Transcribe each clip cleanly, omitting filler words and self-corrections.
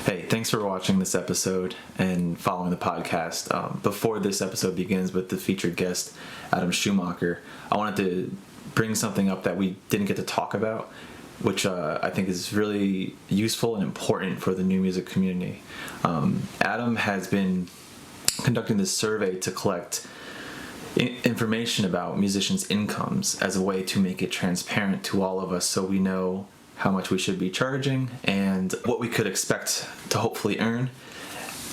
Hey, thanks for watching this episode and following the podcast. Before this episode begins with the featured guest, Adam Schumaker, I wanted to bring something up that we didn't get to talk about, which I think is really useful and important for the new music community. Adam has been conducting this survey to collect information about musicians' incomes as a way to make it transparent to all of us so we know how much we should be charging and what we could expect to hopefully earn.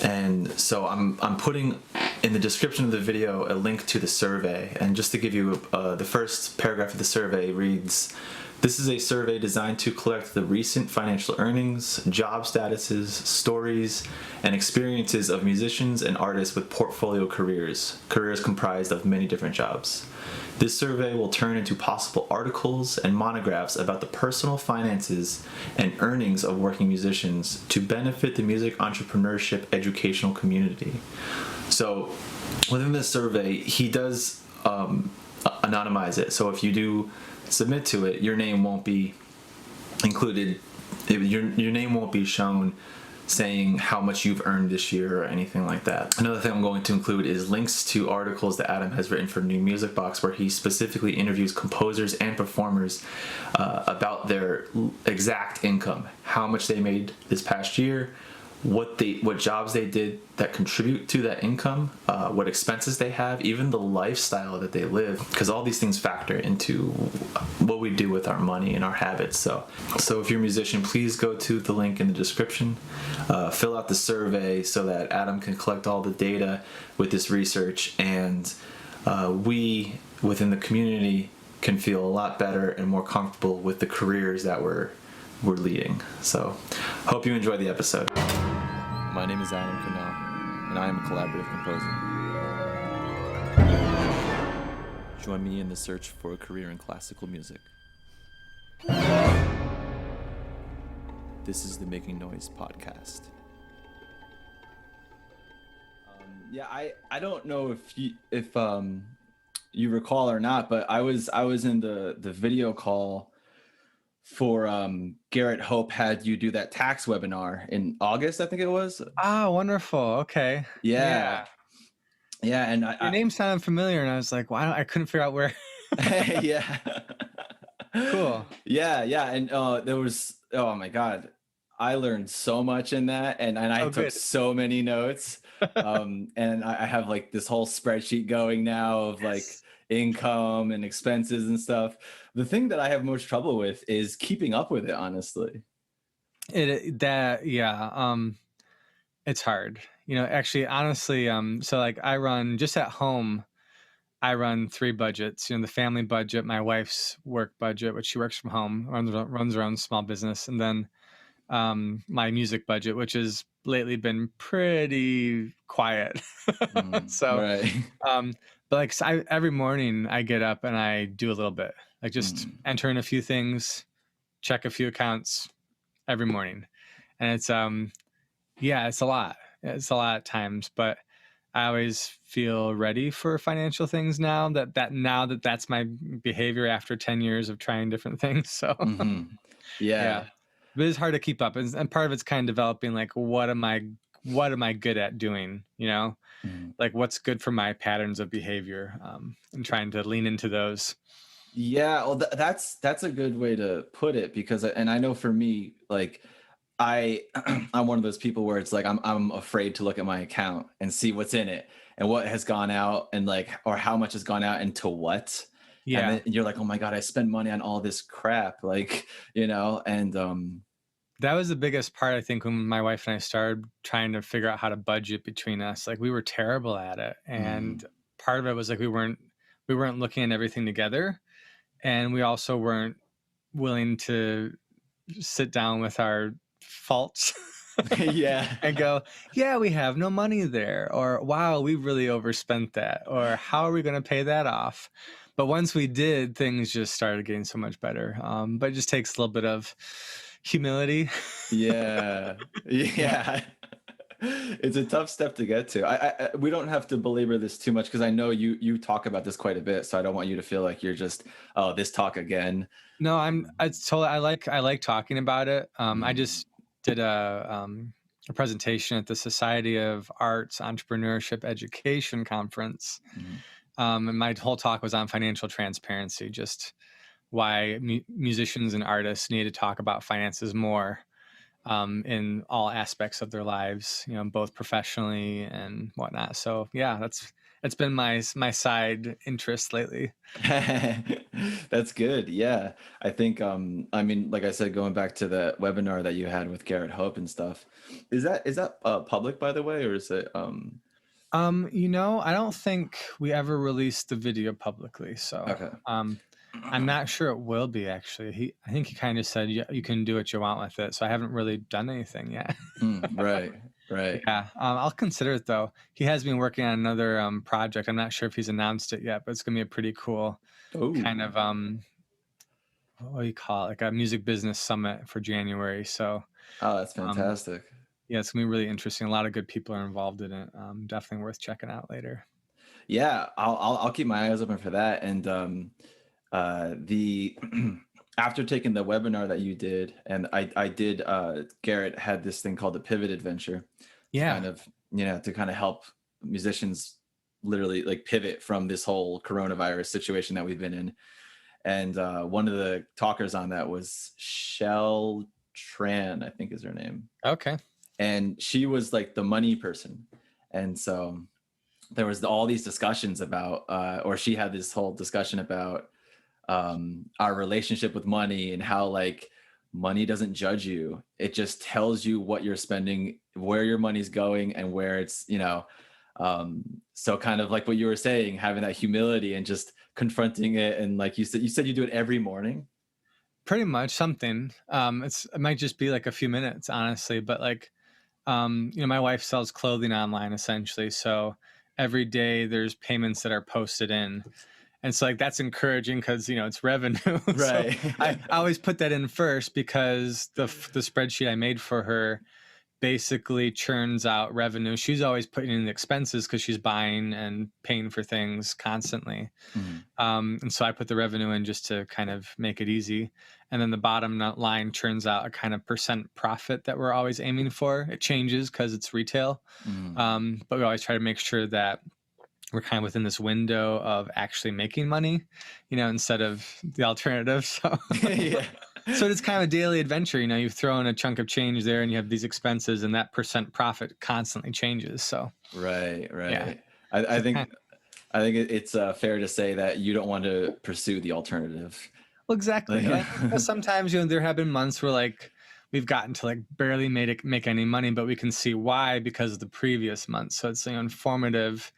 And so I'm putting in the description of the video a link to the survey. And just to give you the first paragraph of the survey reads, "This is a survey designed to collect the recent financial earnings, job statuses, stories, and experiences of musicians and artists with portfolio careers comprised of many different jobs. This survey will turn into possible articles and monographs about the personal finances and earnings of working musicians to benefit the music entrepreneurship educational community." So within this survey, he does anonymize it. So if you do submit to it, your name won't be included. Your name won't be shown saying how much you've earned this year or anything like that. Another thing I'm going to include is links to articles that Adam has written for New Musx Box, where he specifically interviews composers and performers about their exact income, how much they made this past year, what jobs they did that contribute to that income, what expenses they have, even the lifestyle that they live, because all these things factor into what we do with our money and our habits. So if you're a musician, please go to the link in the description, fill out the survey so that Adam can collect all the data with this research, and we within the community can feel a lot better and more comfortable with the careers that we're leading. So hope you enjoy the episode. My name is Adam Schumaker, and I am a collaborative composer. Join me in the search for a career in classical music. This is the Making Noise podcast. I don't know if you recall or not, but I was in the video call for Garrett Hope had you do that tax webinar in August, I think it was. Ah, wonderful. Okay. Yeah. And your name sounded familiar, and I was like, "Wow!" I couldn't figure out where. Yeah. Cool. Yeah. And there was, oh my God, I learned so much in that, and I took so many notes. And I have like this whole spreadsheet going now of like income and expenses and stuff. The thing that I have most trouble with is keeping up with it, honestly. It's hard. Actually, honestly, so like I run just at home, I run 3 budgets, the family budget, my wife's work budget, which she works from home, runs her own small business. And then my music budget, which has lately been pretty quiet. Right. But like every morning I get up and I do a little bit, like just enter in a few things, check a few accounts every morning. And it's, it's a lot. It's a lot at times, but I always feel ready for financial things now that's my behavior after 10 years of trying different things. So yeah. But it's hard to keep up. And part of it's kind of developing, like, what am I good at doing? Like what's good for my patterns of behavior, and trying to lean into those. Yeah. Well, that's a good way to put it, because, and I know for me, like I'm one of those people where it's like, I'm afraid to look at my account and see what's in it and what has gone out, and like, or how much has gone out into what. Yeah. And then you're like, oh my God, I spend money on all this crap. Like, and, that was the biggest part, I think, when my wife and I started trying to figure out how to budget between us. Like we were terrible at it. And part of it was like, we weren't looking at everything together. And we also weren't willing to sit down with our faults. Yeah. And go, yeah, we have no money there. Or, wow, we really overspent that. Or how are we going to pay that off? But once we did, things just started getting so much better. But it just takes a little bit of humility. Yeah. It's a tough step to get to. We don't have to belabor this too much, because I know you talk about this quite a bit, so I don't want you to feel like you're just, oh, this talk again. No, I like talking about it. I just did a a presentation at the Society of Arts Entrepreneurship Education Conference. Mhm. And my whole talk was on financial transparency, just why musicians and artists need to talk about finances more in all aspects of their lives, both professionally and whatnot. So yeah, it's been my side interest lately. That's good. Yeah. I think I mean, like I said, going back to the webinar that you had with Garrett Hope and stuff, is that public, by the way, or is it I don't think we ever released the video publicly, so okay. I'm not sure it will be actually. I think he kind of said you can do what you want with it, so I haven't really done anything yet. Right, right. Yeah, I'll consider it though. He has been working on another project. I'm not sure if he's announced it yet, but it's gonna be a pretty cool kind Oh, of what do you call it? Like a music business summit for January. So oh, that's um, fantastic. yeah, it's gonna be really interesting. A lot of good people are involved in it. Definitely worth checking out later. Yeah, I'll keep my eyes open for that. And the after taking the webinar that you did, and I did Garrett had this thing called the Pivot Adventure to Yeah. kind of help musicians literally like pivot from this whole coronavirus situation that we've been in. And one of the talkers on that was Shell Tran, I think is her name. Okay. And she was like the money person. And so there was all these discussions about, or she had this whole discussion about our relationship with money and how like money doesn't judge you. It just tells you what you're spending, where your money's going, and where it's, so kind of like what you were saying, having that humility and just confronting it. And like you said you do it every morning. Pretty much something. It might just be like a few minutes, honestly, but like, my wife sells clothing online essentially. So every day there's payments that are posted in. And so like that's encouraging because it's revenue. So Right. I always put that in first because the spreadsheet I made for her basically churns out revenue. She's always putting in the expenses because she's buying and paying for things constantly. Mhm. And so I put the revenue in just to kind of make it easy. And then the bottom line churns out a kind of percent profit that we're always aiming for. It changes because it's retail. Mhm. But we always try to make sure that we're kind of within this window of actually making money, instead of the alternative. So, Yeah. so it's kind of a daily adventure. You throw in a chunk of change there and you have these expenses and that percent profit constantly changes. So, Right, yeah. right. I So think it's fair to say that you don't want to pursue the alternative. well, exactly. Like, And sometimes, there have been months where like we've gotten to like barely make any money, but we can see why because of the previous month. So it's informative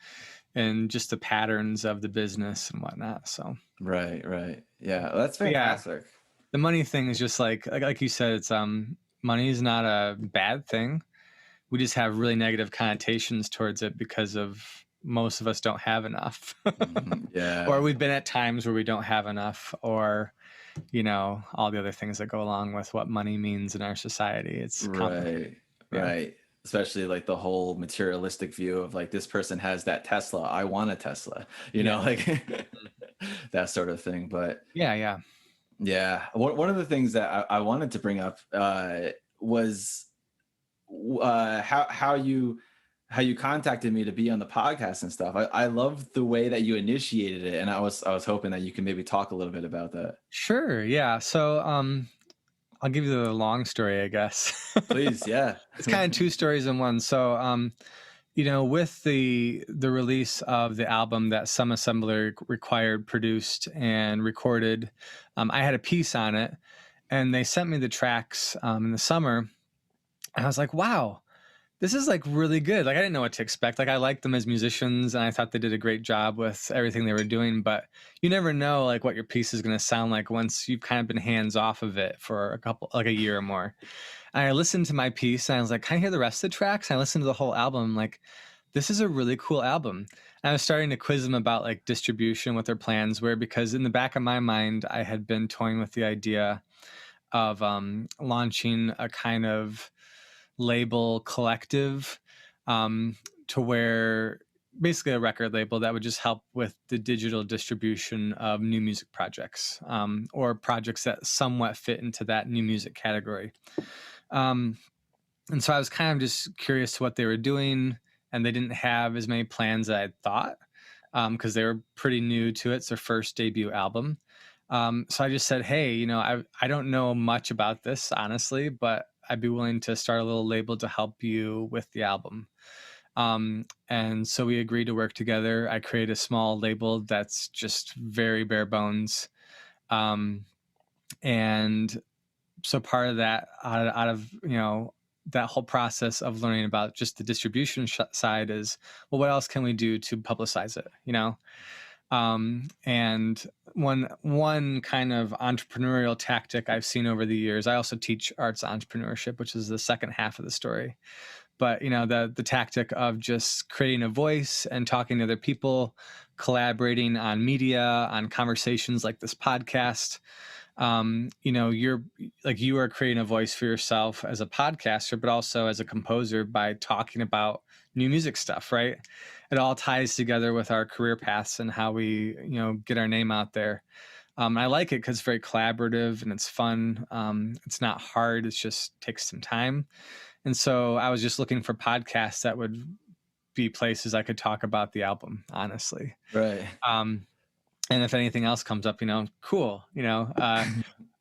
and just the patterns of the business and whatnot. So, right, right. Yeah, that's but yeah, fantastic. the money thing is just like you said, it's money is not a bad thing. We just have really negative connotations towards it because of most of us don't have enough. Yeah. Or we've been at times where we don't have enough, or all the other things that go along with what money means in our society. It's complicated. Right, Yeah. right. Especially like the whole materialistic view of like this person has that Tesla, I want a Tesla, Yeah. like that sort of thing. But Yeah. Yeah. yeah, one of the things that I wanted to bring up was how you contacted me to be on the podcast and stuff. I love the way that you initiated it, and I was hoping that you can maybe talk a little bit about that. Sure. Yeah. So, I'll give you the long story, I guess. Please, yeah. It's kind of two stories in one. So, with the release of the album that Some Assembler Required produced and recorded, I had a piece on it, and they sent me the tracks in the summer, and I was like, wow, this is like really good. Like I didn't know what to expect. Like I liked them as musicians and I thought they did a great job with everything they were doing, but you never know like what your piece is going to sound like once you've kind of been hands off of it for like a year or more. And I listened to my piece and I was like, can I hear the rest of the tracks? And I listened to the whole album. I'm like, this is a really cool album. And I was starting to quiz them about like distribution, what their plans were, because in the back of my mind, I had been toying with the idea of launching a kind of label collective, to where basically a record label that would just help with the digital distribution of new music projects, or projects that somewhat fit into that new music category. Um, And so I was kind of just curious to what they were doing, and they didn't have as many plans as I thought, because they were pretty new to it. It's their first debut album. So I just said, hey, I don't know much about this, honestly, but I'd be willing to start a little label to help you with the album. And so we agreed to work together. I created a small label that's just very bare bones. And so part of that, out of that whole process of learning about just the distribution side is, well, what else can we do to publicize it? And one kind of entrepreneurial tactic I've seen over the years. I also teach arts entrepreneurship, which is the second half of the story. But the tactic of just creating a voice and talking to other people, collaborating on media, on conversations like this podcast. You're like, you are creating a voice for yourself as a podcaster, but also as a composer by talking about new music stuff, right? It all ties together with our career paths and how we, get our name out there. I like it because it's very collaborative and it's fun. It's not hard. It just takes some time. And so I was just looking for podcasts that would be places I could talk about the album, honestly. Right. And if anything else comes up, cool,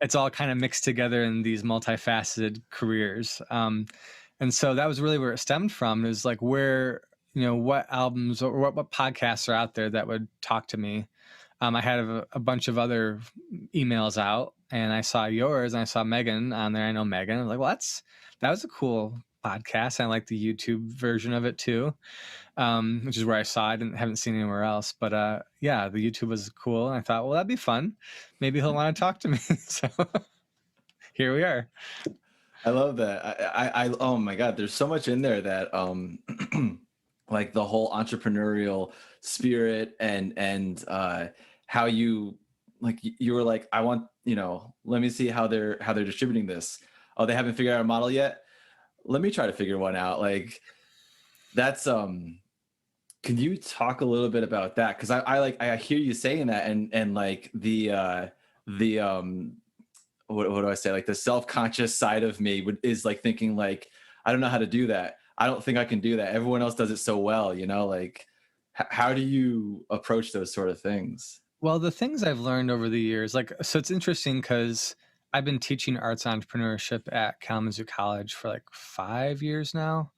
it's all kind of mixed together in these multifaceted careers. And so that was really where it stemmed from, is like where, what albums or what podcasts are out there that would talk to me. I had a bunch of other emails out, and I saw yours and I saw Megan on there. I know Megan. I was like, well, that was a cool podcast. I like the YouTube version of it too. Which is where I saw it and haven't seen anywhere else. But yeah, the YouTube was cool. And I thought, well, that'd be fun. Maybe he'll want to talk to me. So here we are. I love that. I oh my God, there's so much in there that like the whole entrepreneurial spirit and how you were like, I want, let me see how they're distributing this. Oh, they haven't figured out a model yet. Let me try to figure one out. Like that's can you talk a little bit about that? Because I hear you saying that, and like the what do I say? Like the self-conscious side of me is like thinking like, I don't know how to do that. I don't think I can do that. Everyone else does it so well, like how do you approach those sort of things? Well, the things I've learned over the years, so it's interesting because I've been teaching arts entrepreneurship at Kalamazoo College for like 5 years now.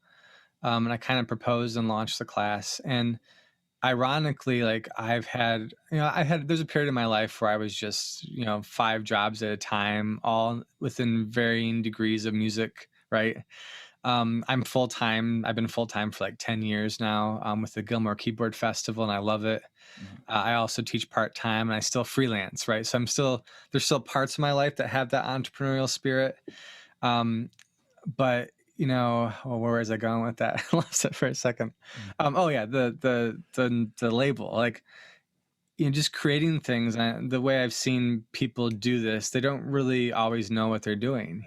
And I kind of proposed and launched the class. And ironically, like there's a period in my life where I was just, 5 jobs at a time, all within varying degrees of music, right? I'm full-time. I've been full-time for like 10 years now, with the Gilmore Keyboard Festival, and I love it. I also teach part-time and I still freelance, right? So there's still parts of my life that have that entrepreneurial spirit. But well, where was I going with that? I lost it for a second. Oh yeah, the label, like, just creating things. And the way I've seen people do this, they don't really always know what they're doing.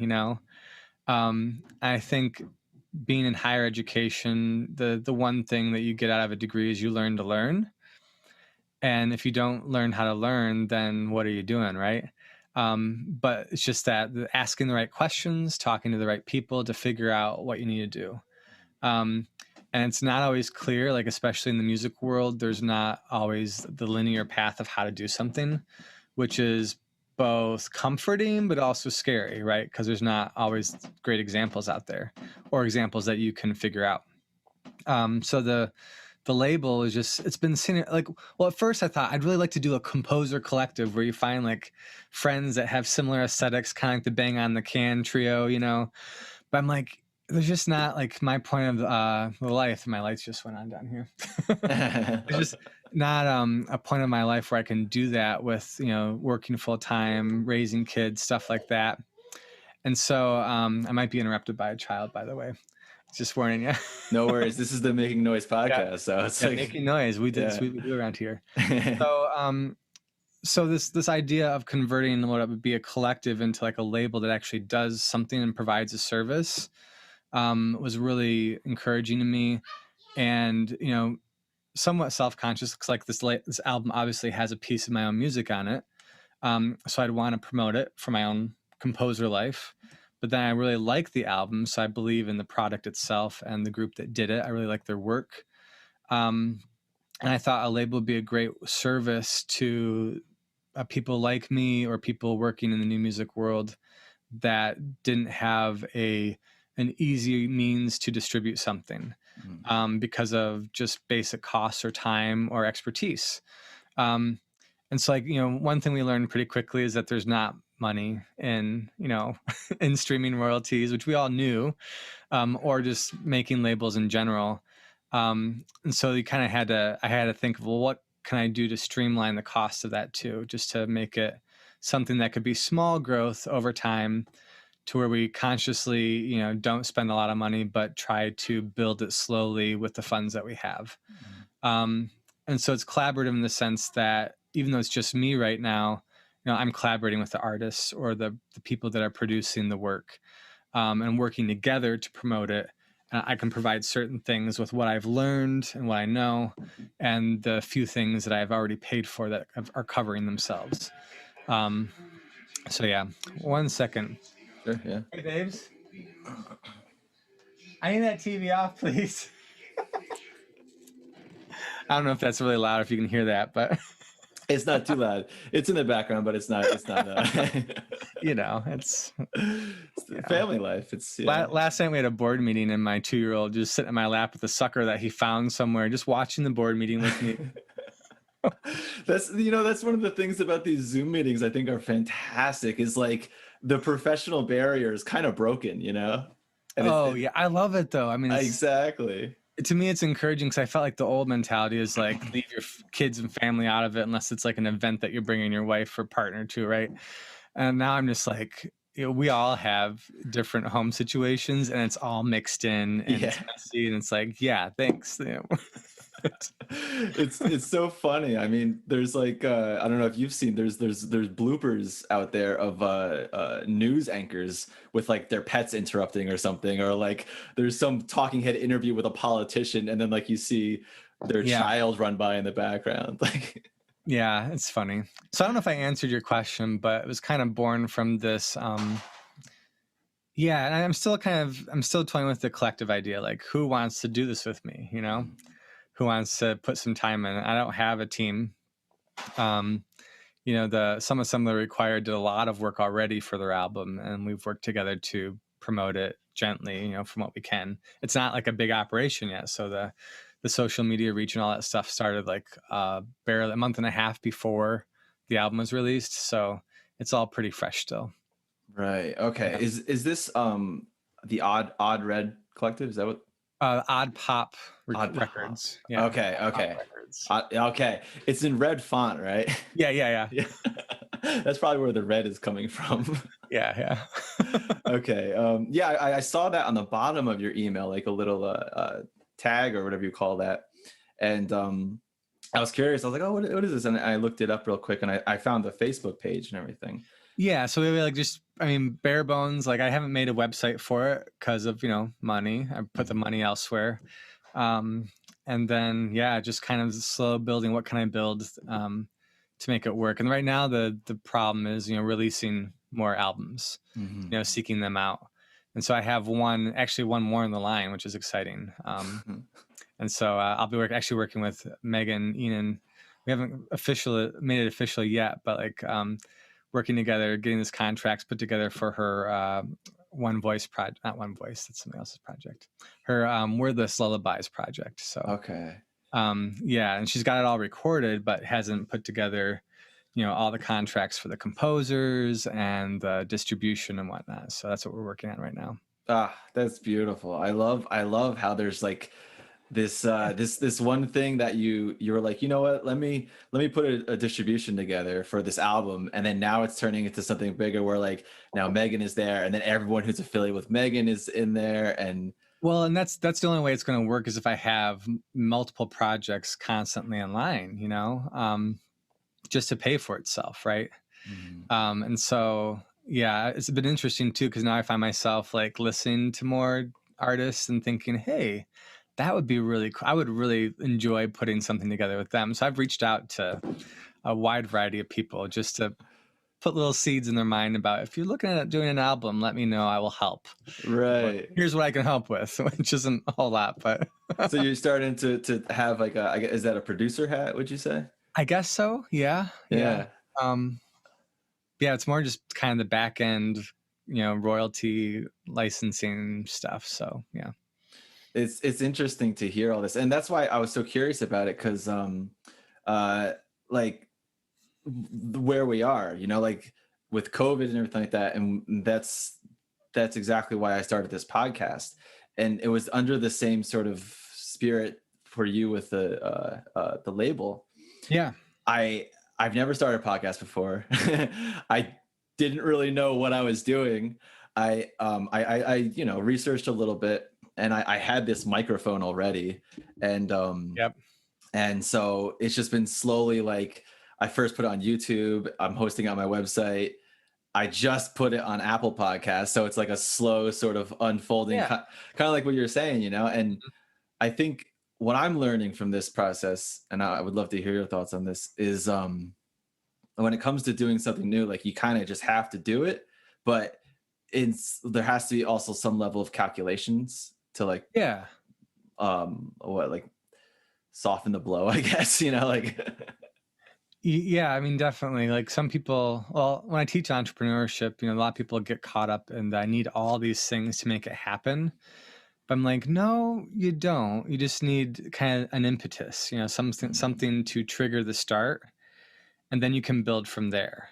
I think being in higher education, the one thing that you get out of a degree is you learn to learn. And if you don't learn how to learn, then what are you doing, right? But it's just that asking the right questions, talking to the right people to figure out what you need to do. And it's not always clear, like especially in the music world, there's not always the linear path of how to do something, which is both comforting but also scary, right? Because there's not always great examples out there or examples that you can figure out. So the label is just, it's been seen like, well, at first I thought I'd really like to do a composer collective where you find like friends that have similar aesthetics, kind of like the Bang on the Can trio, but I'm like, there's just not like my point of the life. My lights just went on down here. There's just not a point of my life where I can do that with, working full time, raising kids, stuff like that. And so I might be interrupted by a child, by the way. Just warning you. No worries. This is the Making Noise podcast, yeah. so it's like making noise. We did. Yeah. We do around here. So this idea of converting what would be a collective into like a label that actually does something and provides a service was really encouraging to me, and somewhat self-conscious because like this album obviously has a piece of my own music on it, so I'd want to promote it for my own composer life. but then I really like the album, so I believe in the product itself and the group that did it. I really like their work. And I thought a label would be a great service to people like me or people working in the new music world that didn't have an easy means to distribute something because of just basic costs or time or expertise. And so, like, one thing we learned pretty quickly is that there's not money in, in streaming royalties, which we all knew, or just making labels in general. And so I had to think of, well, what can I do to streamline the cost of that too, just to make it something that could be small growth over time, to where we consciously, don't spend a lot of money, but try to build it slowly with the funds that we have. And so it's collaborative in the sense that even though it's just me right now, I'm collaborating with the artists or the people that are producing the work, and working together to promote it. I can provide certain things with what I've learned and what I know, and the few things that I've already paid for that are covering themselves. So yeah, 1 second. Sure, yeah. Hey, babes. I need that TV off, please. I don't know if that's really loud, if you can hear that, but It's not too loud. It's in the background, but it's not. It's family life. It's Last night we had a board meeting, and my 2-year-old just sitting in my lap with a sucker that he found somewhere, just watching the board meeting with me. That's one of the things about these Zoom meetings I think are fantastic, is like the professional barrier is kind of broken, And yeah, I love it though. I mean, exactly. To me, it's encouraging, because I felt like the old mentality is like, leave your kids and family out of it unless it's like an event that you're bringing your wife or partner to, right? And now I'm just like, we all have different home situations, and it's all mixed in, and it's messy, and it's like, yeah, thanks. It's so funny. I mean, there's like I don't know if you've seen, there's bloopers out there of news anchors with like their pets interrupting or something, or like there's some talking head interview with a politician, and then like you see their child run by in the background. Like, yeah, it's funny. So I don't know if I answered your question, but it was kind of born from this. Yeah, and I'm still toying with the collective idea, like, who wants to do this with me, who wants to put some time in. I don't have a team. Some of the Required did a lot of work already for their album, and we've worked together to promote it gently, from what we can. It's not like a big operation yet, so the social media reach and all that stuff started like barely a month and a half before the album was released, so it's all pretty fresh still. Right. Okay. Yeah. Is this the Odd Red Collective? Is that what? Odd Pop Records. Yeah. Okay. Records. Okay. It's in red font, right? Yeah. That's probably where the red is coming from. Yeah. Okay. I saw that on the bottom of your email, like a little tag or whatever you call that, and I was curious. I was like, oh, what is this? And I looked it up real quick, and I found the Facebook page and everything. Yeah, so we like bare bones. Like, I haven't made a website for it because of money. I put the money elsewhere, and then just kind of slow building. What can I build to make it work? And right now the problem is releasing more albums, seeking them out. And so I have one more in the line, which is exciting. And so I'll be working with Megan Enan. We haven't made it official yet, but like. Working together, getting this contracts put together for her One Voice project. Not One Voice, that's somebody else's project. Her We're the Lullabies project. So okay. And she's got it all recorded, but hasn't put together, all the contracts for the composers and the distribution and whatnot. So that's what we're working on right now. That's beautiful. I love how there's like this one thing that you're like, you know what, let me put a distribution together for this album, and then now it's turning into something bigger where like now Megan is there, and then everyone who's affiliated with Megan is in there. And that's the only way it's going to work, is if I have multiple projects constantly online, just to pay for itself, right? And so it's been interesting too, because now I find myself like listening to more artists and thinking, hey, that would be really cool. I would really enjoy putting something together with them. So I've reached out to a wide variety of people just to put little seeds in their mind about, if you're looking at doing an album, let me know, I will help. Right. Here's what I can help with, which isn't a whole lot, but So you're starting to have like is that a producer hat, would you say? I guess so. Yeah. Yeah. Um, yeah, it's more just kind of the back end, royalty licensing stuff. So yeah. It's interesting to hear all this, and that's why I was so curious about it, because uh like where we are, like with COVID and everything like that, and that's exactly why I started this podcast, and it was under the same sort of spirit for you with the label. Yeah. I've never started a podcast before. I didn't really know what I was doing. I researched a little bit, and I had this microphone already, and Yep. and so it's just been slowly, like, I first put it on YouTube. I'm hosting on my website. I just put it on Apple Podcasts, so it's like a slow sort of unfolding, Yeah. kind of like what you're saying, and I think what I'm learning from this process, and I would love to hear your thoughts on this, is when it comes to doing something new, like, you kind of just have to do it, but there has to be also some level of calculations to, like, Yeah. like, soften the blow, I guess, like. Yeah, I mean, definitely. Like, some people, well, when I teach entrepreneurship, a lot of people get caught up in, I need all these things to make it happen. But I'm like, no, you don't. You just need kind of an impetus, something to trigger the start, and then you can build from there.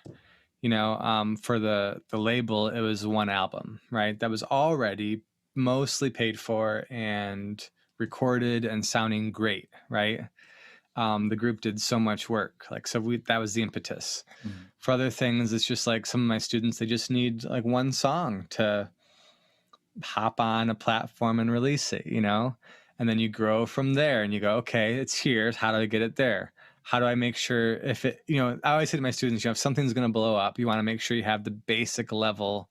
For the label, it was one album, right? That was already mostly paid for and recorded and sounding great, right? The group did so much work, that was the impetus. For other things, it's just like some of my students, they just need like one song to hop on a platform and release it, and then you grow from there, and you go, okay, it's here, how do I get it there? How do I make sure, if it, I always say to my students, if something's going to blow up, you want to make sure you have the basic level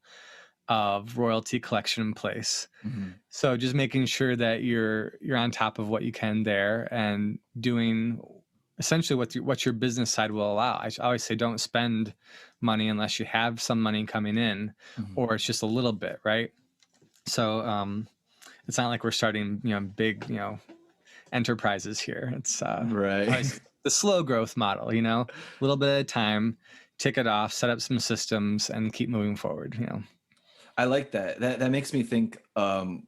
of royalty collection in place. So just making sure that you're on top of what you can there, and doing essentially what your business side will allow. I always say, don't spend money unless you have some money coming in, or it's just a little bit, right? So it's not like we're starting, big, enterprises here. It's Right. the slow growth model, a little bit at a time, tick it off, set up some systems, and keep moving forward. I like that. That makes me think of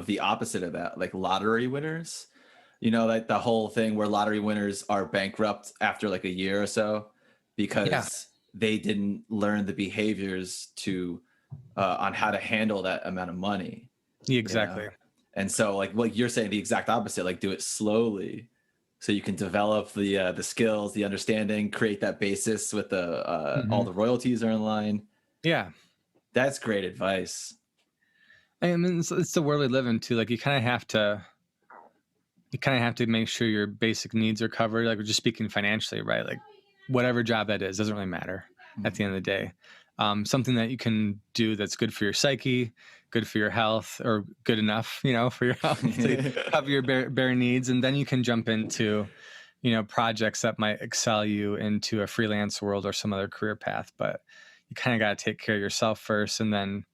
the opposite of that, like lottery winners. Like the whole thing where lottery winners are bankrupt after like a year or so because they didn't learn the behaviors to on how to handle that amount of money. Exactly. And so, like what you're saying, the exact opposite, like do it slowly so you can develop the skills, the understanding, create that basis with the all the royalties are in line. Yeah. That's great advice. I mean, it's the world we live in too. Like, you kind of have to make sure your basic needs are covered. Like, we're just speaking financially, right? Like, whatever job that is, doesn't really matter at the end of the day. Something that you can do that's good for your psyche, good for your health, or good enough, for your health to cover your bare needs. And then you can jump into, projects that might excel you into a freelance world or some other career path. But you kind of got to take care of yourself first, and then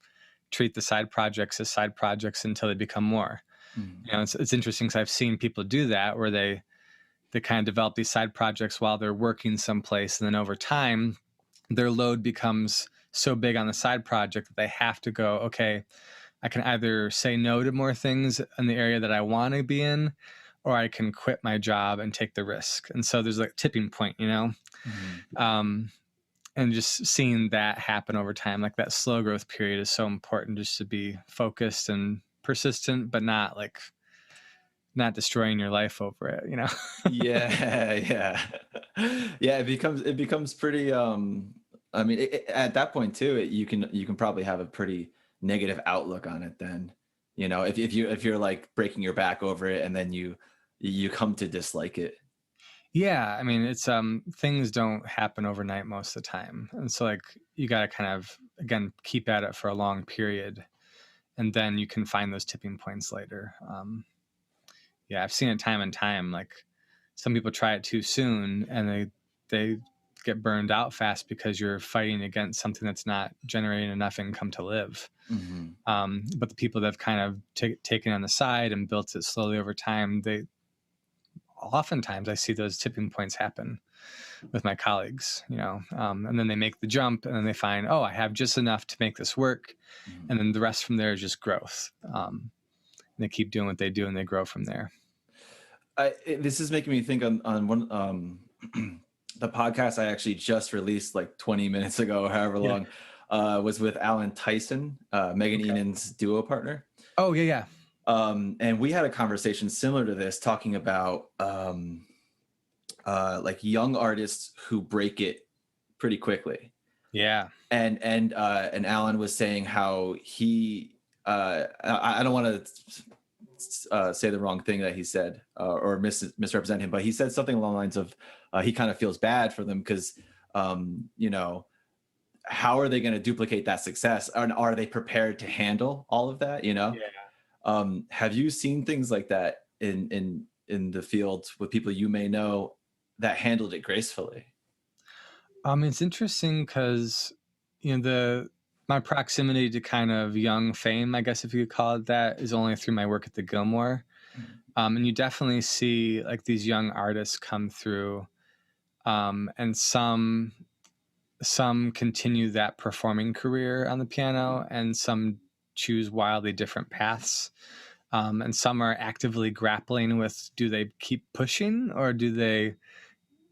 treat the side projects as side projects until they become more. It's interesting because I've seen people do that, where they kind of develop these side projects while they're working someplace, and then over time their load becomes so big on the side project that they have to go, okay, I can either say no to more things in the area that I want to be in, or I can quit my job and take the risk. And so there's like a tipping point, and just seeing that happen over time, like that slow growth period, is so important, just to be focused and persistent, but not destroying your life over it, Yeah. It becomes pretty I mean, at that point too, you can probably have a pretty negative outlook on it then, if you're like breaking your back over it, and then you come to dislike it. Yeah, I mean, it's things don't happen overnight most of the time, and so, like, you got to kind of, again, keep at it for a long period, and then you can find those tipping points later. Yeah, I've seen it time and time. Like, some people try it too soon, and they get burned out fast because you're fighting against something that's not generating enough income to live. But the people that have kind of taken on the side and built it slowly over time, oftentimes I see those tipping points happen with my colleagues, and then they make the jump and then they find, oh, I have just enough to make this work. And then the rest from there is just growth. And they keep doing what they do and they grow from there. This is making me think on one, the podcast I actually just released like 20 minutes ago, or however long, was with Alan Tyson, Megan Enan's duo partner. Oh, yeah. And we had a conversation similar to this, talking about like young artists who break it pretty quickly. Yeah. And Alan was saying how he, I don't want to say the wrong thing that he said, or misrepresent him, but he said something along the lines of he kind of feels bad for them because, how are they going to duplicate that success? And are they prepared to handle all of that? Yeah. Have you seen things like that in the field with people you may know that handled it gracefully? It's interesting because, my proximity to kind of young fame, I guess if you could call it that, is only through my work at the Gilmore. And you definitely see like these young artists come through, and some continue that performing career on the piano, and some choose wildly different paths. And some are actively grappling with, do they keep pushing or do they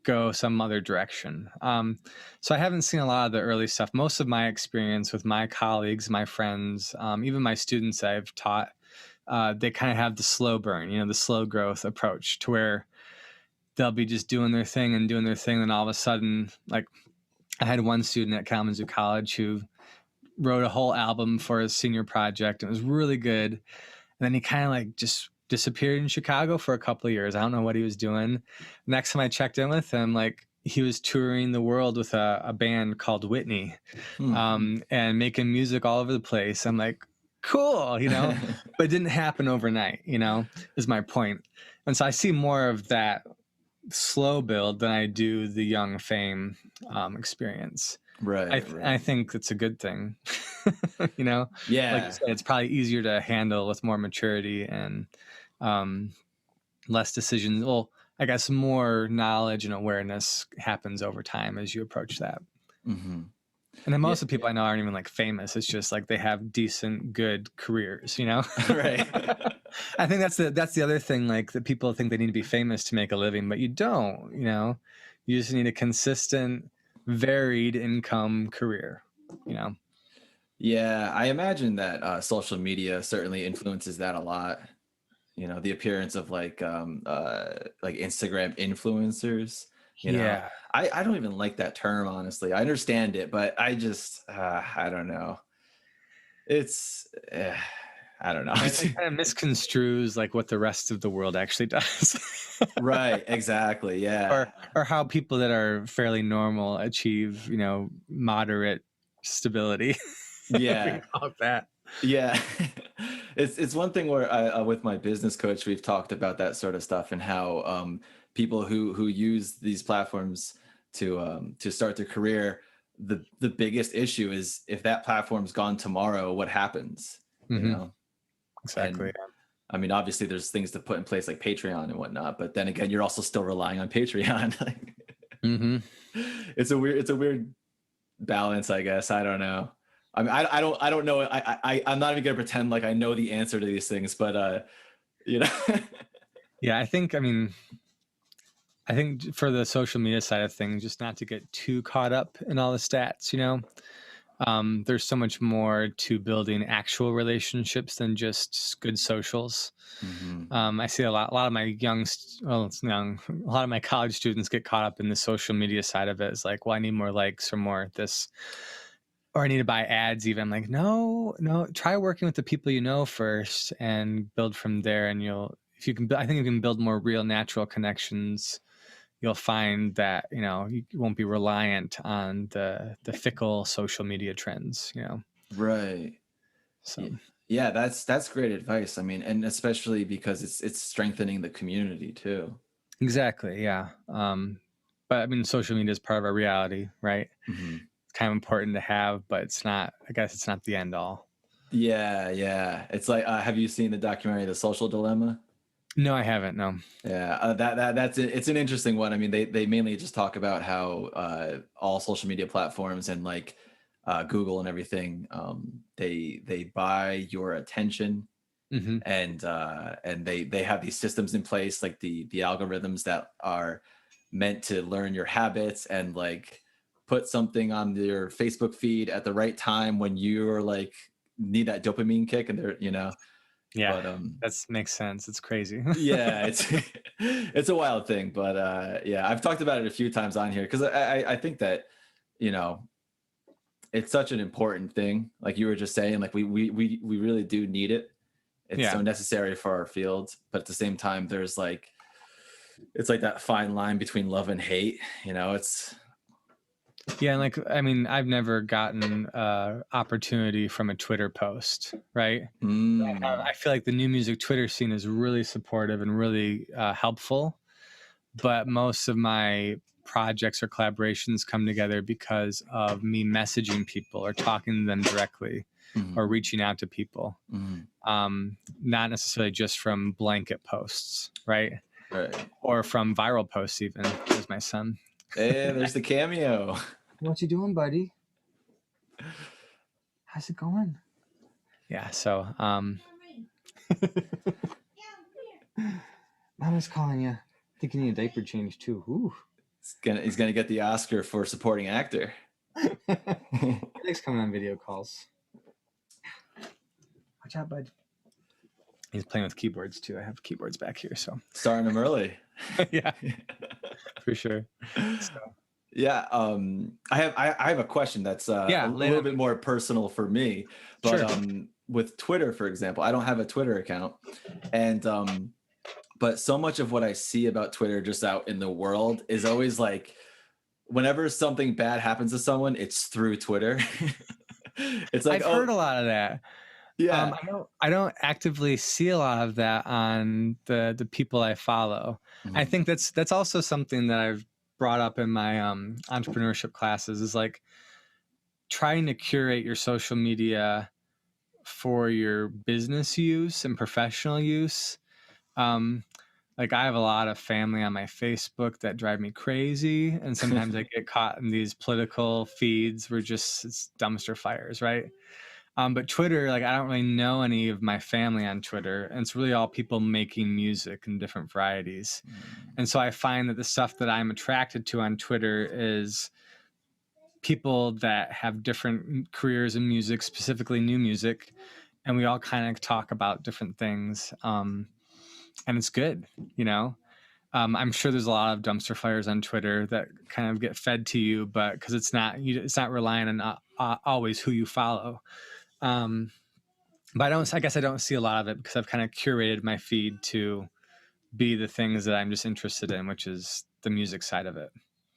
go some other direction? So I haven't seen a lot of the early stuff. Most of my experience with my colleagues, my friends, even my students I've taught, they kind of have the slow burn, the slow growth approach, to where they'll be just doing their thing, and all of a sudden, like I had one student at Kalamazoo College who wrote a whole album for his senior project. It was really good. And then he kind of like just disappeared in Chicago for a couple of years. I don't know what he was doing. Next time I checked in with him, like he was touring the world with a band called Whitney, and making music all over the place. I'm like, cool, but it didn't happen overnight, is my point. And so I see more of that slow build than I do the young fame experience. Right. I think it's a good thing. Yeah. Like you said, it's probably easier to handle with more maturity and less decisions. Well, I guess more knowledge and awareness happens over time as you approach that. And then most of the people I know aren't even like famous. It's just like they have decent, good careers, Right. I think that's the other thing, like that people think they need to be famous to make a living, but you don't, you just need a consistent, varied income career, Yeah, I imagine that social media certainly influences that a lot. The appearance of like Instagram influencers. Yeah. I don't even like that term, honestly. I understand it, but I just I don't know. It's I don't know. It kind of misconstrues like what the rest of the world actually does. Right, exactly. Yeah. Or how people that are fairly normal achieve, moderate stability. Yeah. That. Yeah. It's one thing where with my business coach, we've talked about that sort of stuff and how people who use these platforms to start their career, the biggest issue is if that platform's gone tomorrow, what happens? Exactly. And, I mean, obviously there's things to put in place like Patreon and whatnot, but then again, you're also still relying on Patreon. It's a weird balance, I guess. I don't know. I mean, I don't know. I'm not even gonna pretend like I know the answer to these things, but Yeah, I think for the social media side of things, just not to get too caught up in all the stats, there's so much more to building actual relationships than just good socials. I see a lot of my a lot of my college students get caught up in the social media side of it. It's like, well, I need more likes or more this, or I need to buy ads even. I'm like, no, try working with the people you know first and build from there. And I think you can build more real, natural connections. You'll find that, you won't be reliant on the fickle social media trends, Right. So yeah, that's great advice. I mean, and especially because it's strengthening the community too. exactly. Yeah. but I mean, social media is part of our reality, right? Mm-hmm. It's kind of important to have, but it's not, I guess it's not the end all. Yeah. It's like, have you seen the documentary, The Social Dilemma? No, I haven't. No. Yeah, that's it. It's an interesting one. I mean, they mainly just talk about how all social media platforms and like Google and everything, they buy your attention, Mm-hmm. and they have these systems in place, like the algorithms that are meant to learn your habits and like put something on your Facebook feed at the right time when you're like need that dopamine kick, and they're Yeah, but that makes sense. It's crazy. yeah, it's it's a wild thing, but yeah, I've talked about it a few times on here because I think that you know it's such an important thing, like you were just saying, like we really do need it. It's so necessary for our field, but at the same time there's like it's like that fine line between love and hate, it's Yeah, and like I mean, I've never gotten opportunity from a Twitter post, right? I feel like the new music Twitter scene is really supportive and really helpful, but most of my projects or collaborations come together because of me messaging people or talking to them directly or reaching out to people, not necessarily just from blanket posts, right? Or from viral posts even. There's my son. Hey, there's the cameo. What you doing, buddy? How's it going? Yeah, so Mama's calling you. I think you need a diaper change too. Ooh. He's gonna get the Oscar for supporting actor. Thanks coming on video calls. Watch out, bud. He's playing with keyboards too. I have keyboards back here, so starting him early. Yeah, for sure. So. Yeah, I have a question that's a little bit more personal for me, but sure. With Twitter, for example, I don't have a Twitter account, and but so much of what I see about Twitter just out in the world is always like, whenever something bad happens to someone, it's through Twitter. It's like I've heard a lot of that. Yeah, I don't actively see a lot of that on the people I follow. I think that's also something that I've brought up in my entrepreneurship classes, is like trying to curate your social media for your business use and professional use. Like I have a lot of family on my Facebook that drive me crazy, and sometimes I get caught in these political feeds where it's dumpster fires, right? But Twitter, like I don't really know any of my family on Twitter, and it's really all people making music in different varieties. And so I find that the stuff that I'm attracted to on Twitter is people that have different careers in music, specifically new music, and we all kind of talk about different things. And it's good, I'm sure there's a lot of dumpster fires on Twitter that kind of get fed to you, but because it's not relying on always who you follow. But I guess I don't see a lot of it because I've kind of curated my feed to be the things that I'm just interested in, which is the music side of it.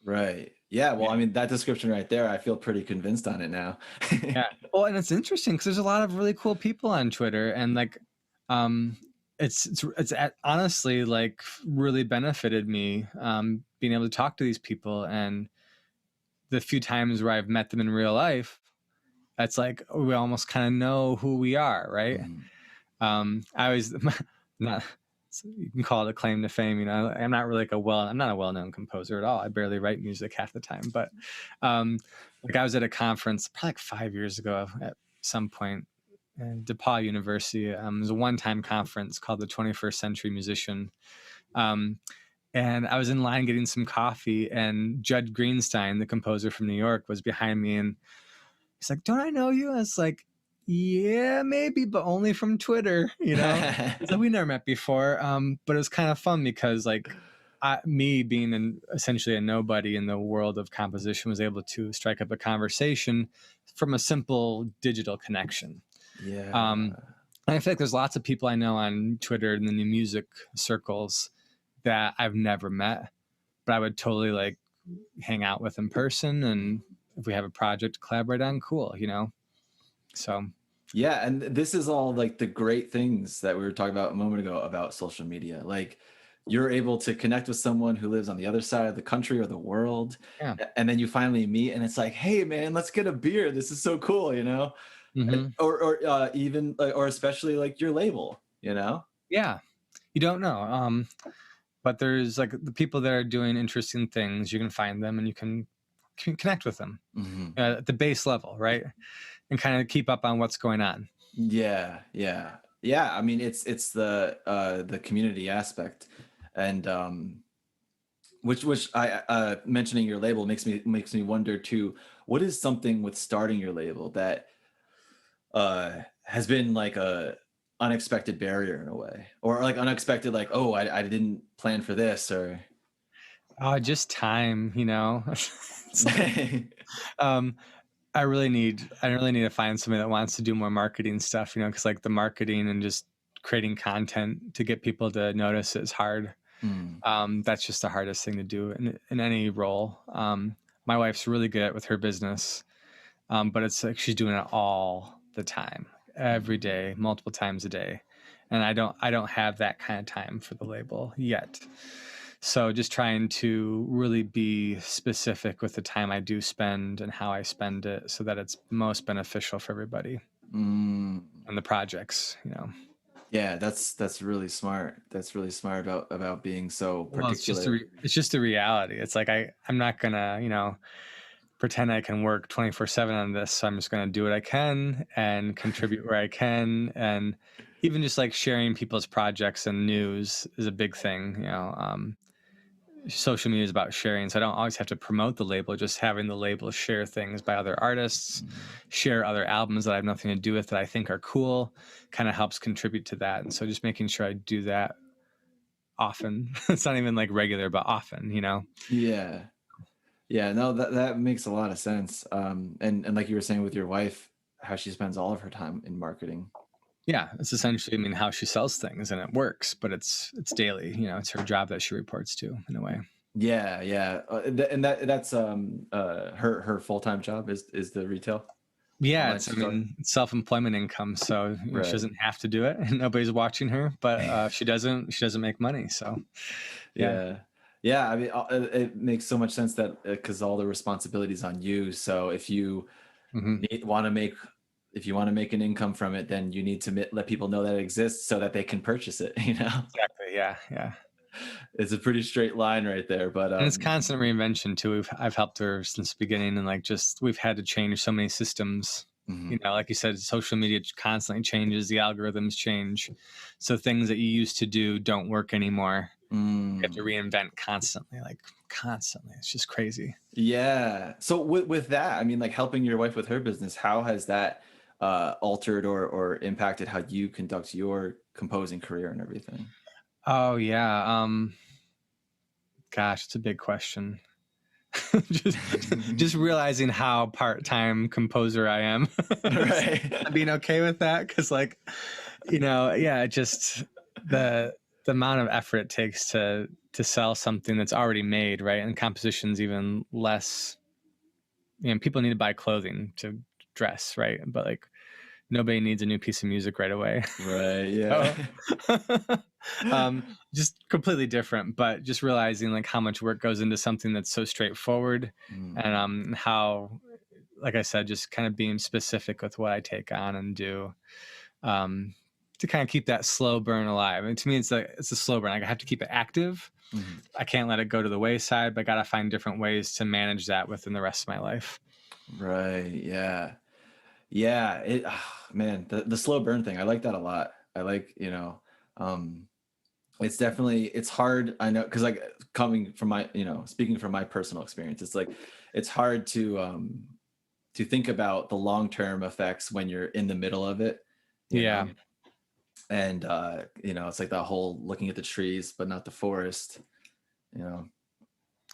Right. Yeah. Well, I mean, that description right there, I feel pretty convinced on it now. Yeah. Well, and it's interesting because there's a lot of really cool people on Twitter, and like, it's honestly like really benefited me being able to talk to these people, and the few times where I've met them in real life, that's like we almost kind of know who we are, right? I always not. You can call it a claim to fame. I'm not really I'm not a well-known composer at all. I barely write music half the time. But like I was at a conference probably like 5 years ago at some point in DePaul University. It was a one-time conference called the 21st Century Musician. And I was in line getting some coffee, and Judd Greenstein, the composer from New York, was behind me, and he's like, "Don't I know you?" I was like, "Yeah, maybe, but only from Twitter." So we never met before. But it was kind of fun because like me being essentially a nobody in the world of composition was able to strike up a conversation from a simple digital connection. Yeah. And I feel like there's lots of people I know on Twitter in the new music circles that I've never met, but I would totally like hang out with in person, and if we have a project to collaborate on, cool, So yeah, and this is all like the great things that we were talking about a moment ago about social media. Like you're able to connect with someone who lives on the other side of the country or the world. Yeah. And then you finally meet and it's like, hey man, let's get a beer. This is so cool, you know? Mm-hmm. Or even or especially like your label, you know? Yeah. You don't know. But there's like the people that are doing interesting things, you can find them and you can connect with them at the base level, right? And kind of keep up on what's going on. Yeah, yeah, yeah. I mean, it's the community aspect, and which I mentioning your label makes me wonder too. What is something with starting your label that has been like a unexpected barrier in a way, or like unexpected, like, oh, I didn't plan for this, or Just time, you know. It's like, um, I really need to find somebody that wants to do more marketing stuff, you know, because like the marketing and just creating content to get people to notice is hard. That's just the hardest thing to do in any role. My wife's really good at with her business, but it's like she's doing it all the time, every day, multiple times a day, and I don't have that kind of time for the label yet. So just trying to really be specific with the time I do spend and how I spend it so that it's most beneficial for everybody and the projects, you know. Yeah, that's really smart. That's really smart about being so Well, particular. it's just a reality. It's like I'm not gonna, you know, pretend I can work 24/7 on this. So I'm just gonna do what I can and contribute where I can, and even just like sharing people's projects and news is a big thing, you know. Social media is about sharing, so I don't always have to promote the label. Just having the label share things by other artists, share other albums that I have nothing to do with that I think are cool, kind of helps contribute to that. And so just making sure I do that often. It's not even like regular, but often, you know. Yeah. Yeah, no, that makes a lot of sense. And like you were saying with your wife, how she spends all of her time in marketing. Yeah, it's essentially, I mean, how she sells things, and it works, but it's daily. You know, it's her job that she reports to in a way. Yeah, yeah, and that's her full-time job is the retail Yeah, online it's, I store. mean, it's self-employment income, so you know, she Right. doesn't have to do it, and nobody's watching her. But if she doesn't make money. So yeah. Yeah. Yeah, I mean, it makes so much sense that because all the responsibilities on you. So if you Hmm. want to make if you want to make an income from it, then you need to let people know that it exists so that they can purchase it, you know? Exactly. Yeah. Yeah. It's a pretty straight line right there, but And it's constant reinvention too. I've helped her since the beginning, and like just we've had to change so many systems. You know, like you said, social media constantly changes, the algorithms change, so things that you used to do don't work anymore. You have to reinvent constantly, like constantly. It's just crazy. Yeah. So with that, I mean, like helping your wife with her business, how has that altered or impacted how you conduct your composing career and everything? Oh yeah. Gosh, it's a big question. just just realizing how part-time composer I am. Right. Being okay with that, because like, you know, yeah, just the amount of effort it takes to sell something that's already made, right? And composition's even less. You know, people need to buy clothing to dress, right? But like nobody needs a new piece of music right away. Right. Yeah. Just completely different, but just realizing like how much work goes into something that's so straightforward, and how, like I said, just kind of being specific with what I take on and do, to kind of keep that slow burn alive. And to me, it's a slow burn. I have to keep it active. I can't let it go to the wayside, but I got to find different ways to manage that within the rest of my life. Right. Yeah. Yeah. Man, the slow burn thing, I like that a lot. I like, it's definitely, it's hard. I know, because like coming from my, speaking from my personal experience, it's like it's hard to think about the long-term effects when you're in the middle of it, you Yeah. know? And it's like that whole looking at the trees but not the forest, you know.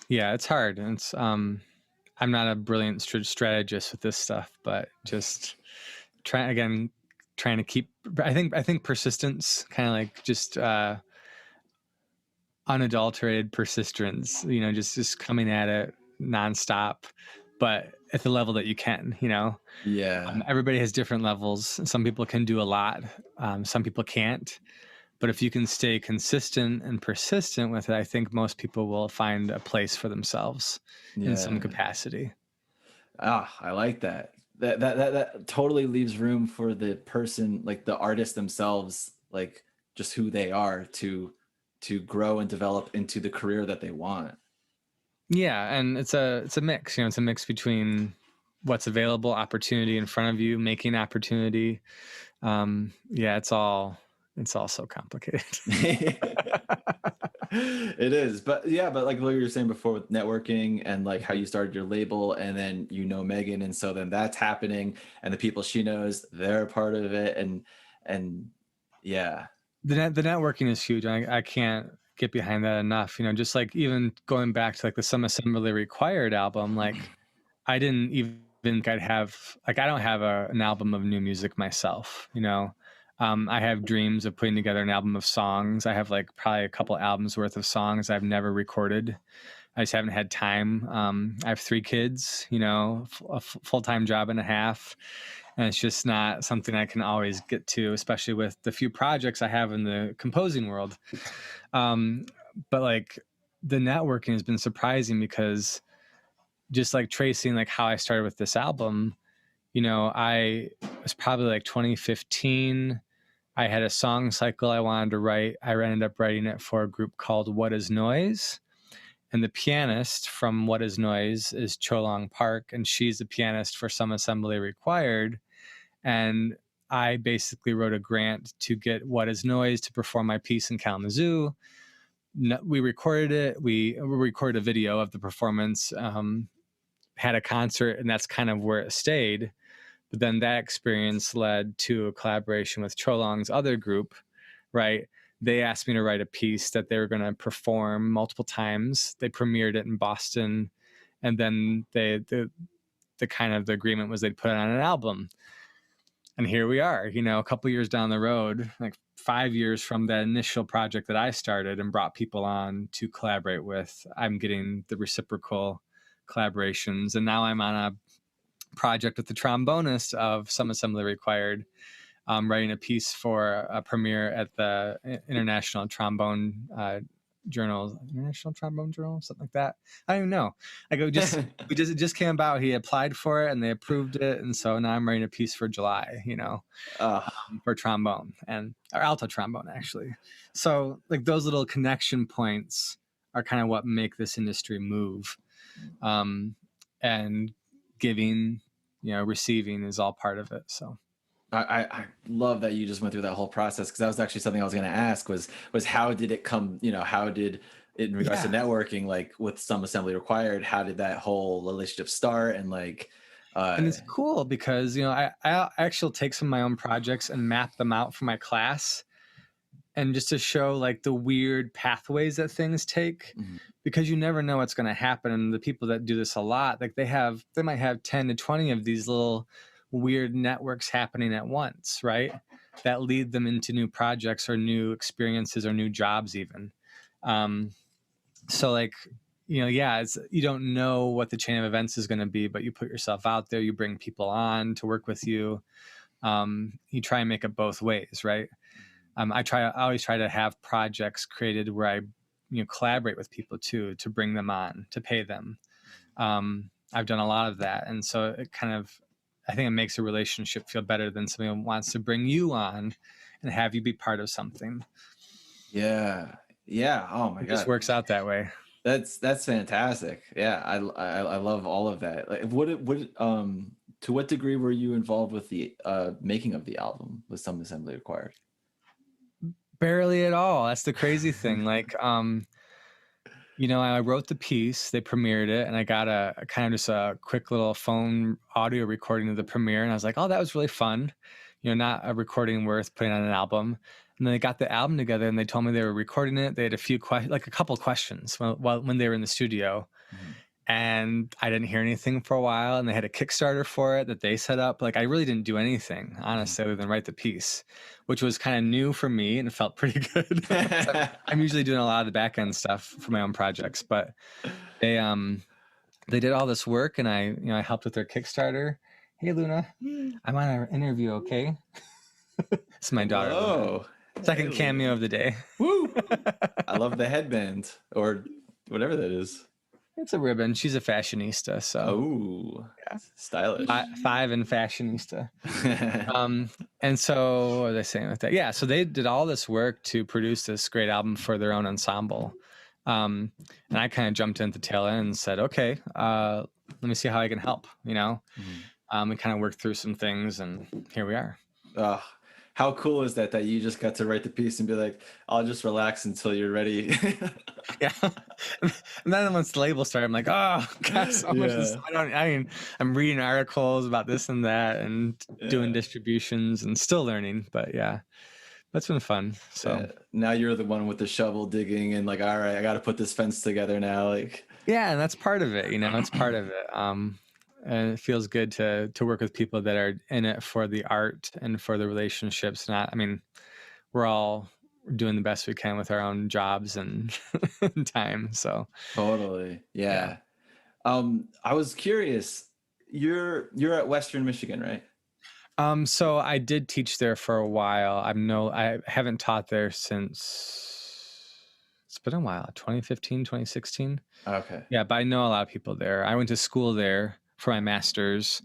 Yeah, it's hard. And it's I'm not a brilliant strategist with this stuff, but just trying to keep. I think persistence, kind of like just unadulterated persistence. You know, just coming at it nonstop, but at the level that you can. You know, Yeah. everybody has different levels. Some people can do a lot. Some people can't. But if you can stay consistent and persistent with it, I think most people will find a place for themselves in some capacity. I like that. That totally leaves room for the person, like the artist themselves, like just who they are to grow and develop into the career that they want. Yeah, and it's a mix. It's a mix between what's available, opportunity in front of you, making opportunity. Yeah, it's all so complicated. It is, but like what you were saying before with networking and like how you started your label, and then Megan, and so then that's happening, and the people she knows, they're a part of it, and yeah, the networking is huge. I can't get behind that enough. Just like even going back to like the Some Assembly Required album, like I didn't even think I'd have, like, I don't have an album of new music myself. I have dreams of putting together an album of songs. I have like probably a couple albums worth of songs I've never recorded. I just haven't had time. I have 3 kids, a full-time job and a half. And it's just not something I can always get to, especially with the few projects I have in the composing world. But like the networking has been surprising, because just like tracing like how I started with this album, I was probably like 2015. I had a song cycle I wanted to write. I ended up writing it for a group called What Is Noise. And the pianist from What Is Noise is Cholong Park, and she's the pianist for Some Assembly Required. And I basically wrote a grant to get What Is Noise to perform my piece in Kalamazoo. We recorded it. We recorded a video of the performance, had a concert, and that's kind of where it stayed. But then that experience led to a collaboration with Cholong's other group, right? They asked me to write a piece that they were going to perform multiple times. They premiered it in Boston, and then the kind of the agreement was they'd put it on an album. And here we are, a couple years down the road, like 5 years from that initial project that I started and brought people on to collaborate with. I'm getting the reciprocal collaborations, and now I'm on a project with the trombonist of Some Assembly Required, writing a piece for a premiere at the International Trombone Journal, something like that. I don't even know. It just came about. He applied for it and they approved it, and so now I'm writing a piece for July, for trombone or alto trombone actually. So like those little connection points are kind of what make this industry move, and giving, receiving is all part of it. So I love that you just went through that whole process, because that was actually something I was going to ask was how did it come, how did it, in regards to networking, like with Some Assembly Required, how did that whole relationship start? And like, and it's cool because, I actually take some of my own projects and map them out for my class, and just to show like the weird pathways that things take, because you never know what's going to happen. And the people that do this a lot, like they might have 10 to 20 of these little weird networks happening at once, right? That lead them into new projects or new experiences or new jobs even. So like, you don't know what the chain of events is going to be, but you put yourself out there, you bring people on to work with you. You try and make it both ways, right? I always try to have projects created where I, collaborate with people too, to bring them on, to pay them. I've done a lot of that. And so it kind of, I think it makes a relationship feel better than somebody who wants to bring you on and have you be part of something. Yeah. Oh my God. It just works out that way. That's fantastic. Yeah. I love all of that. Like, to what degree were you involved with the making of the album with Some Assembly Required? Barely at all. That's the crazy thing. Like, I wrote the piece, they premiered it, and I got a kind of just a quick little phone audio recording of the premiere. And I was like, oh, that was really fun. Not a recording worth putting on an album. And then they got the album together and they told me they were recording it. They had a couple questions when they were in the studio. And I didn't hear anything for a while, and they had a Kickstarter for it that they set up. Like, I really didn't do anything, honestly, other than write the piece, which was kind of new for me, and it felt pretty good. I'm usually doing a lot of the back end stuff for my own projects, but they did all this work, and I helped with their Kickstarter. Hey, Luna, I'm on an interview, okay? It's my daughter. Oh, Second cameo of the day. Woo! I love the headband or whatever that is. It's a ribbon. She's a fashionista, so Oh, yeah, stylish. 5 and fashionista. And so what was I saying with that? Yeah, so they did all this work to produce this great album for their own ensemble. And I kind of jumped in at the tail end and said, okay, let me see how I can help, you know? We kind of worked through some things and here we are. How cool is that you just got to write the piece and be like, I'll just relax until you're ready. Yeah. And then once the label started, I'm like, oh God, so much. I'm reading articles about this and that and doing distributions and still learning, but yeah, that's been fun. So now you're the one with the shovel digging and like, all right, I got to put this fence together now. Like, yeah. And that's part of it, you know, it's part of it. And it feels good to work with people that are in it for the art and for the relationships. We're all doing the best we can with our own jobs and time. So totally. Yeah. I was curious, you're at Western Michigan, right? So I did teach there for a while. I haven't taught there since it's been a while, 2015, 2016. Okay. Yeah. But I know a lot of people there. I went to school there for my master's,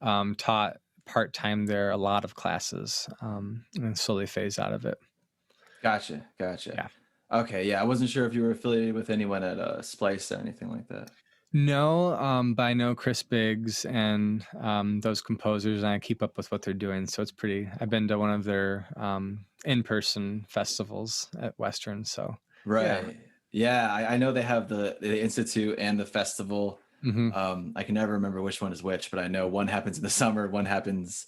taught part-time there, a lot of classes, and slowly phased out of it. Gotcha. Yeah. Okay. Yeah. I wasn't sure if you were affiliated with anyone at Splice or anything like that. No, but I know Chris Biggs and those composers, and I keep up with what they're doing. So it's I've been to one of their in-person festivals at Western. So right. Yeah. I know they have the Institute and the festival. I can never remember which one is which, but I know one happens in the summer, one happens,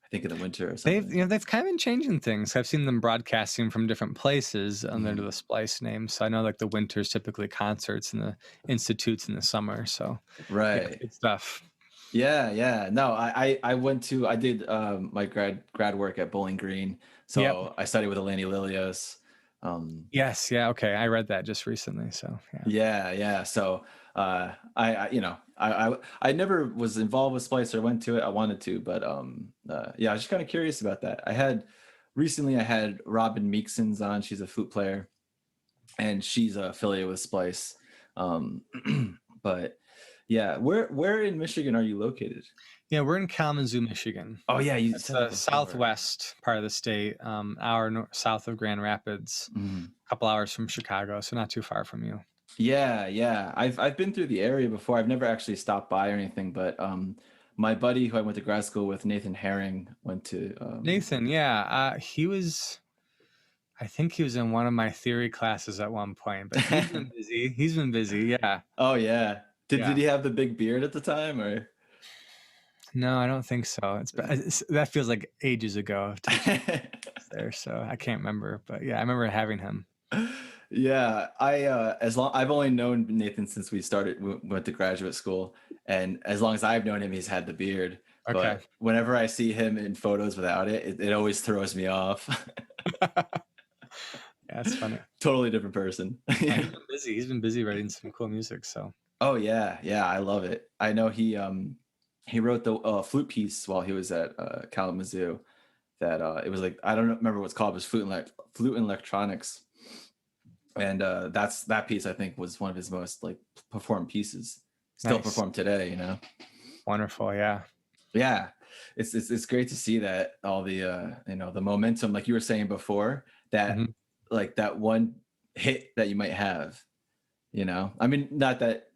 I think, in the winter or something. They've kind of been changing things. I've seen them broadcasting from different places under the Splice name. So I know like the winter's typically concerts and the institutes in the summer. So right, good stuff. Yeah. No, I did my grad work at Bowling Green. So I studied with Eleni Lilios. Yes. Yeah. Okay. I read that just recently. So yeah. So I never was involved with Splice or went to it. I wanted to, but I was just kind of curious about that. I had Robin Meeksons on. She's a flute player and she's affiliated with Splice. But yeah, where in Michigan are you located? Yeah, we're in Kalamazoo, Michigan. Oh yeah, it's the southwest part of the state, hour south of Grand Rapids, a couple hours from Chicago, so not too far from you. Yeah. I've been through the area before. I've never actually stopped by or anything, but my buddy who I went to grad school with, Nathan Herring, went to Nathan. Yeah, I think he was in one of my theory classes at one point, but he's been busy. Yeah. Oh yeah. Did he have the big beard at the time or? No, I don't think so. That feels like ages ago there, so I can't remember. But yeah, I remember having him. Yeah, I've only known Nathan since we went to graduate school, and as long as I've known him, he's had the beard. Okay. But whenever I see him in photos without it always throws me off. Yeah, it's funny. Totally different person. He's been busy. He's been busy writing some cool music. So. Oh yeah, I love it. I know he wrote the flute piece while he was at Kalamazoo. That it was like, I don't remember what it's called. It was flute and electronics, and that piece I think was one of his most like performed pieces. Still performed today, you know. Wonderful, yeah. Yeah, it's great to see that all the the momentum, like you were saying before, that like that one hit that you might have, I mean, not that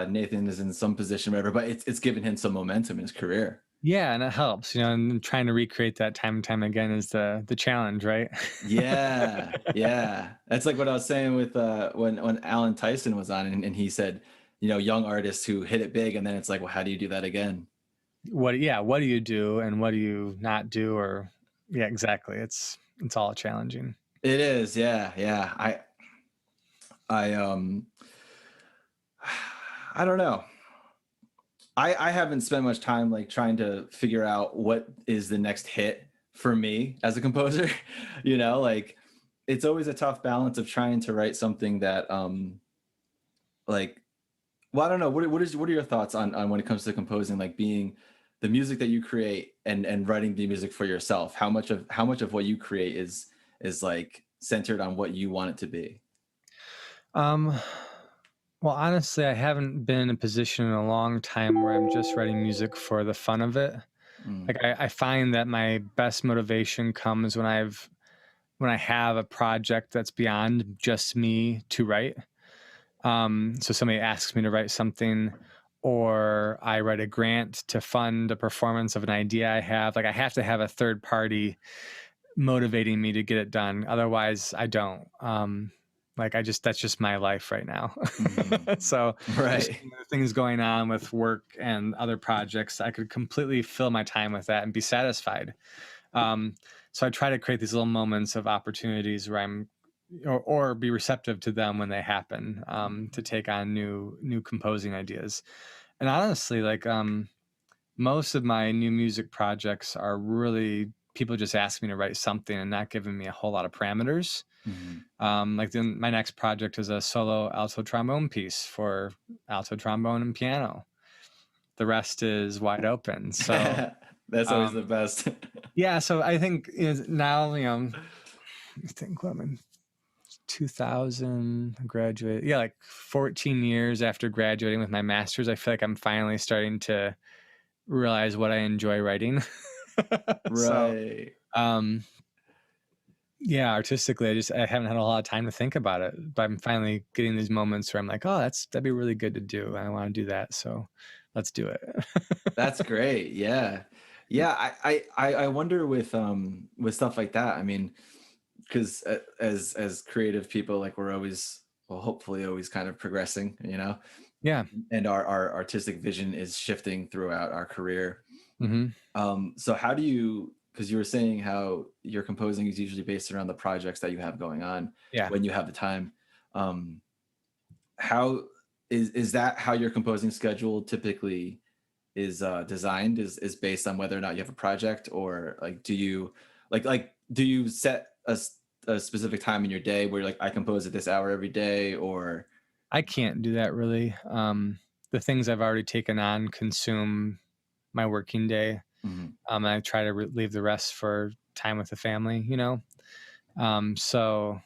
Nathan is in some position, whatever, but it's given him some momentum in his career. Yeah, and it helps, and trying to recreate that time and time again is the challenge, right? Yeah. That's like what I was saying with when Alan Tyson was on, and he said, young artists who hit it big, and then it's like, well, how do you do that again? What do you do, and what do you not do? Or yeah, exactly. It's all challenging. It is, yeah. I don't know. I haven't spent much time like trying to figure out what is the next hit for me as a composer. Like it's always a tough balance of trying to write something that I don't know. What are your thoughts on when it comes to composing, like being the music that you create and writing the music for yourself? How much of what you create is is like centered on what you want it to be? Um, well, honestly, I haven't been in a position in a long time where I'm just writing music for the fun of it. Like I find that my best motivation comes when I have a project that's beyond just me to write. So somebody asks me to write something, or I write a grant to fund a performance of an idea I have. Like I have to have a third party motivating me to get it done. Otherwise I don't. Like that's just my life right now. So just Right. things going on with work and other projects, I could completely fill my time with that and be satisfied. So I try to create these little moments of opportunities where I'm, or be receptive to them when they happen, to take on new composing ideas. And honestly, like, most of my new music projects are really people just ask me to write something and not giving me a whole lot of parameters. Like then my next project is a solo alto trombone piece for alto trombone and piano. The rest is wide open. So That's always the best. yeah, so I think now, I think what I'm in 2000 I graduated. Yeah, like 14 years after graduating with my master's, I feel like I'm finally starting to realize what I enjoy writing. So, Right. yeah, artistically, I haven't had a lot of time to think about it, but I'm finally getting these moments where I'm like, oh, that'd be really good to do. I want to do that, so let's do it. That's great. Yeah. Yeah. I wonder with stuff like that. I mean, because as creative people, like we're always, well, hopefully always kind of progressing, you know, Yeah. and our artistic vision is shifting throughout our career. So how do you, because you were saying how your composing is usually based around the projects that you have going on Yeah. when you have the time. How is that how your composing schedule typically is designed, is based on whether or not you have a project, or like do you do you set a specific time in your day where you're like, I compose at this hour every day? Or I can't do that really. The things I've already taken on consume my working day. I try to leave the rest for time with the family, so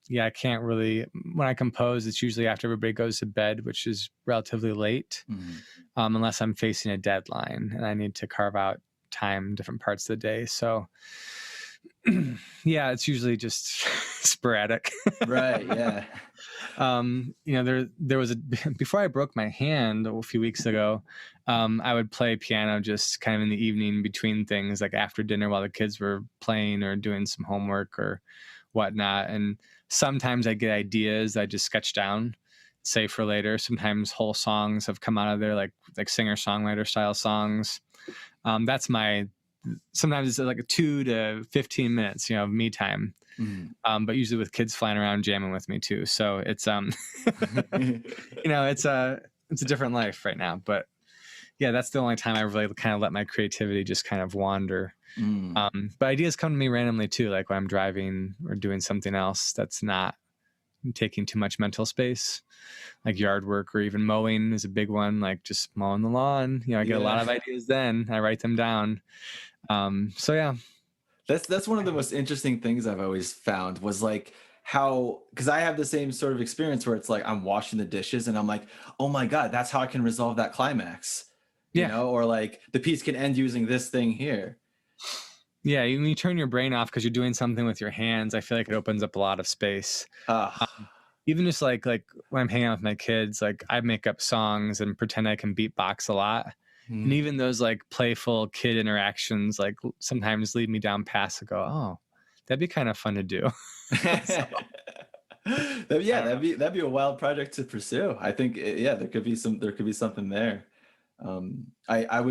yeah, I can't really, when I compose, it's usually after everybody goes to bed, which is relatively late, unless I'm facing a deadline and I need to carve out time, different parts of the day. So yeah, it's usually just sporadic. right. Yeah. There was before I broke my hand a few weeks ago, I would play piano just kind of in the evening between things, like after dinner while the kids were playing or doing some homework or whatnot. And sometimes I get ideas I just sketch down, save for later. Sometimes whole songs have come out of there, like singer-songwriter style songs. Sometimes it's like a 2 to 15 minutes, of me time. But usually with kids flying around jamming with me too. So it's, it's a different life right now, but yeah, that's the only time I really kind of let my creativity just kind of wander. But ideas come to me randomly too, like when I'm driving or doing something else that's not taking too much mental space, like yard work or even mowing is a big one, like just mowing the lawn. I get a lot of ideas then. I write them down. So yeah. That's one of the most interesting things I've always found, was like how, because I have the same sort of experience where it's like I'm washing the dishes and I'm like, oh my God, that's how I can resolve that climax, or like the piece can end using this thing here. Yeah, when you turn your brain off because you're doing something with your hands, I feel like it opens up a lot of space. Even just like when I'm hanging out with my kids, like I make up songs and pretend I can beatbox a lot. And even those like playful kid interactions, like sometimes lead me down paths to go, oh, that'd be kind of fun to do. That'd be a wild project to pursue. I think, there could be something there. I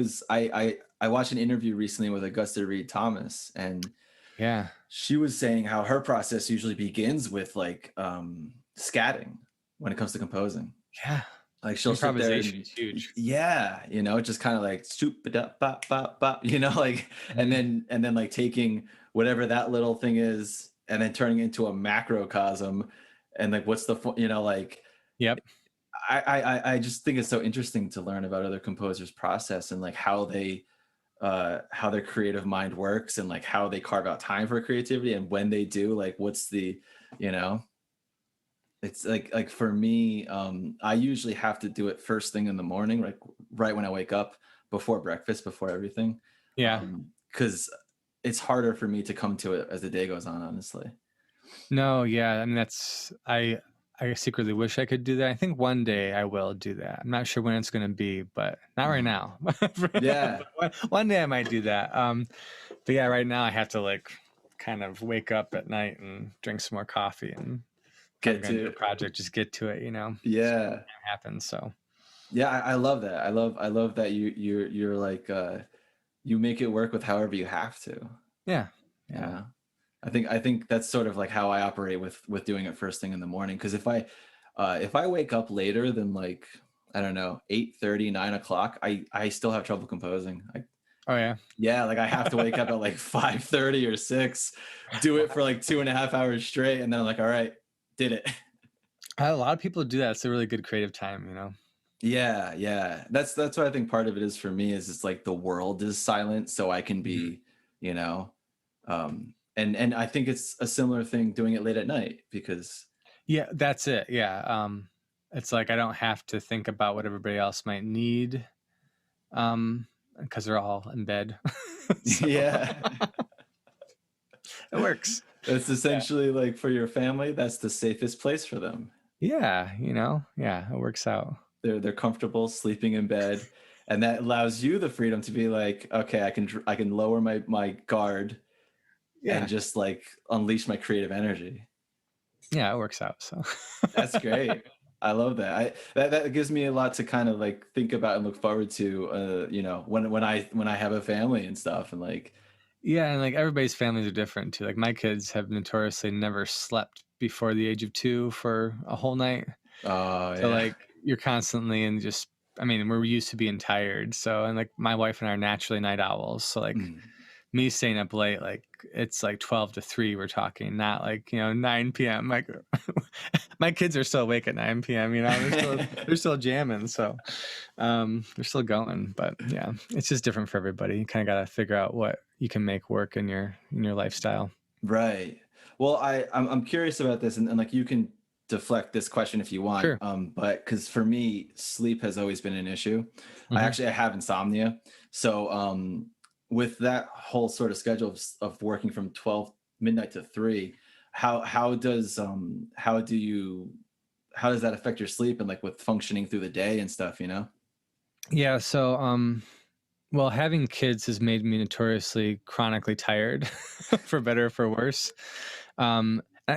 watched an interview recently with Augusta Reed Thomas, and yeah, she was saying how her process usually begins with like scatting when it comes to composing. Yeah. Like she'll sit there and, is huge. Yeah, just kind of like stupid up, bop, bop, bop, like, and then like taking whatever that little thing is and then turning it into a macrocosm, and like what's the like. Yep. I just think it's so interesting to learn about other composers' process and like how they how their creative mind works and like how they carve out time for creativity, and when they do, like what's the, you know, it's like for me, I usually have to do it first thing in the morning, like right when I wake up, before breakfast, before everything. Yeah. Because it's harder for me to come to it as the day goes on, honestly. No, yeah. I mean, I secretly wish I could do that. I think one day I will do that. I'm not sure when it's going to be, but not right now. Yeah. But one day I might do that. But yeah, right now I have to like kind of wake up at night and drink some more coffee, and if I'm Get going to do to a project, just get to it, you know? Yeah. So it happens. So Yeah, I love that. I love that you're like you make it work with however you have to. yeah. You Yeah. know? I think that's sort of like how I operate with doing it first thing in the morning. Because if I wake up later than like, I don't know, 8:30, 9 o'clock, I still have trouble composing. Oh yeah. Yeah, like I have to wake up at like 5:30 or 6, do it for like 2.5 hours straight, and then I'm like, all right, did it. A lot of people do that. It's a really good creative time, you know? Yeah, yeah. That's what I think part of it is for me, is it's like the world is silent so I can be, you know, and I think it's a similar thing doing it late at night, because Yeah, that's it. Yeah. It's like I don't have to think about what everybody else might need, because they're all in bed. So yeah. it works. It's essentially like for your family, that's the safest place for them. Yeah, you know, yeah, it works out. They're comfortable sleeping in bed, and that allows you the freedom to be like, okay, I can lower my guard Yeah, and just like unleash my creative energy. yeah, it works out. So That's great. I love that. That gives me a lot to kind of like think about and look forward to. You know, when I have a family and stuff, and like, yeah, and like everybody's families are different too. Like my kids have notoriously never slept before the age of 2 for a whole night. oh So yeah, like you're constantly in just, I mean, we're used to being tired. So, and like my wife and I are naturally night owls. So like Mm. me staying up late, like it's like 12 to 3 we're talking, not like, you know, 9 p.m. Like my kids are still awake at 9 p.m., you know, they're still jamming. So they're still going. But yeah, it's just different for everybody. You kind of got to figure out what you can make work in your lifestyle. Right. Well, I'm curious about this, and like you can deflect this question if you want. Sure. But because for me, sleep has always been an issue. Mm-hmm. I have insomnia, so with that whole sort of schedule of working from 12 midnight to 3, how does how does that affect your sleep and like with functioning through the day and stuff? You know? Yeah. So, well, having kids has made me notoriously chronically tired, for better or for worse.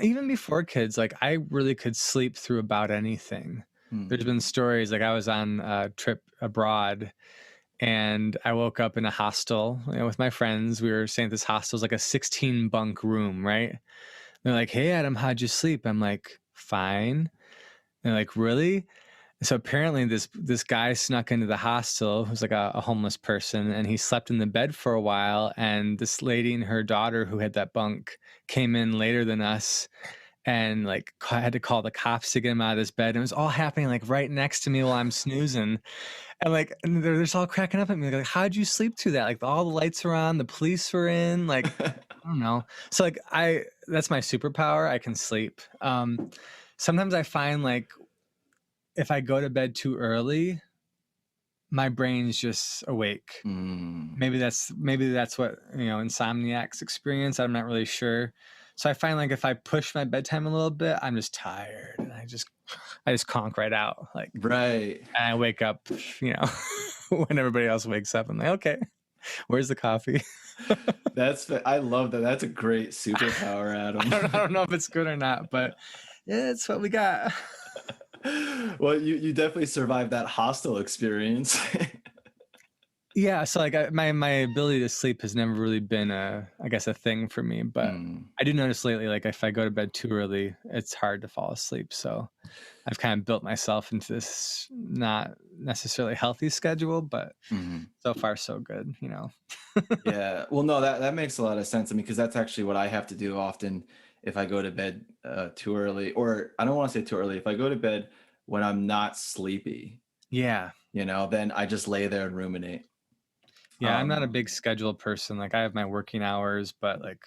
Even before kids, like I really could sleep through about anything. Hmm. There's been stories like I was on a trip abroad and I woke up in a hostel, you know, with my friends. We were staying at this hostel, it's like a 16 bunk room, right? They're like, "Hey, Adam, how'd you sleep?" I'm like, "Fine." And they're like, "Really?" So apparently this guy snuck into the hostel who's like a homeless person, and he slept in the bed for a while, and this lady and her daughter who had that bunk came in later than us, and like had to call the cops to get him out of this bed. And it was all happening like right next to me while I'm snoozing. And like and they're just all cracking up at me like, how'd you sleep through that? Like all the lights are on, the police were in, like I don't know. So like that's my superpower. I can sleep. Sometimes I find like if I go to bed too early, my brain's just awake. Mm. Maybe that's what, you know, insomniacs experience. I'm not really sure. So I find like if I push my bedtime a little bit, I'm just tired and I just conk right out. Like Right. and I wake up, you know, when everybody else wakes up. I'm like, okay, where's the coffee? I love that. That's a great superpower, Adam. I don't know if it's good or not, but yeah, it's what we got. Well, you definitely survived that hostile experience. Yeah, so like my ability to sleep has never really been I guess a thing for me, but I do notice lately, like if I go to bed too early, it's hard to fall asleep. So I've kind of built myself into this not necessarily healthy schedule, but so far so good, you know. Yeah. Well, no, that makes a lot of sense. I mean, because that's actually what I have to do often if I go to bed too early, or I don't want to say too early. If I go to bed when I'm not sleepy, Yeah. you know, then I just lay there and ruminate. Yeah, I'm not a big schedule person. Like I have my working hours, but like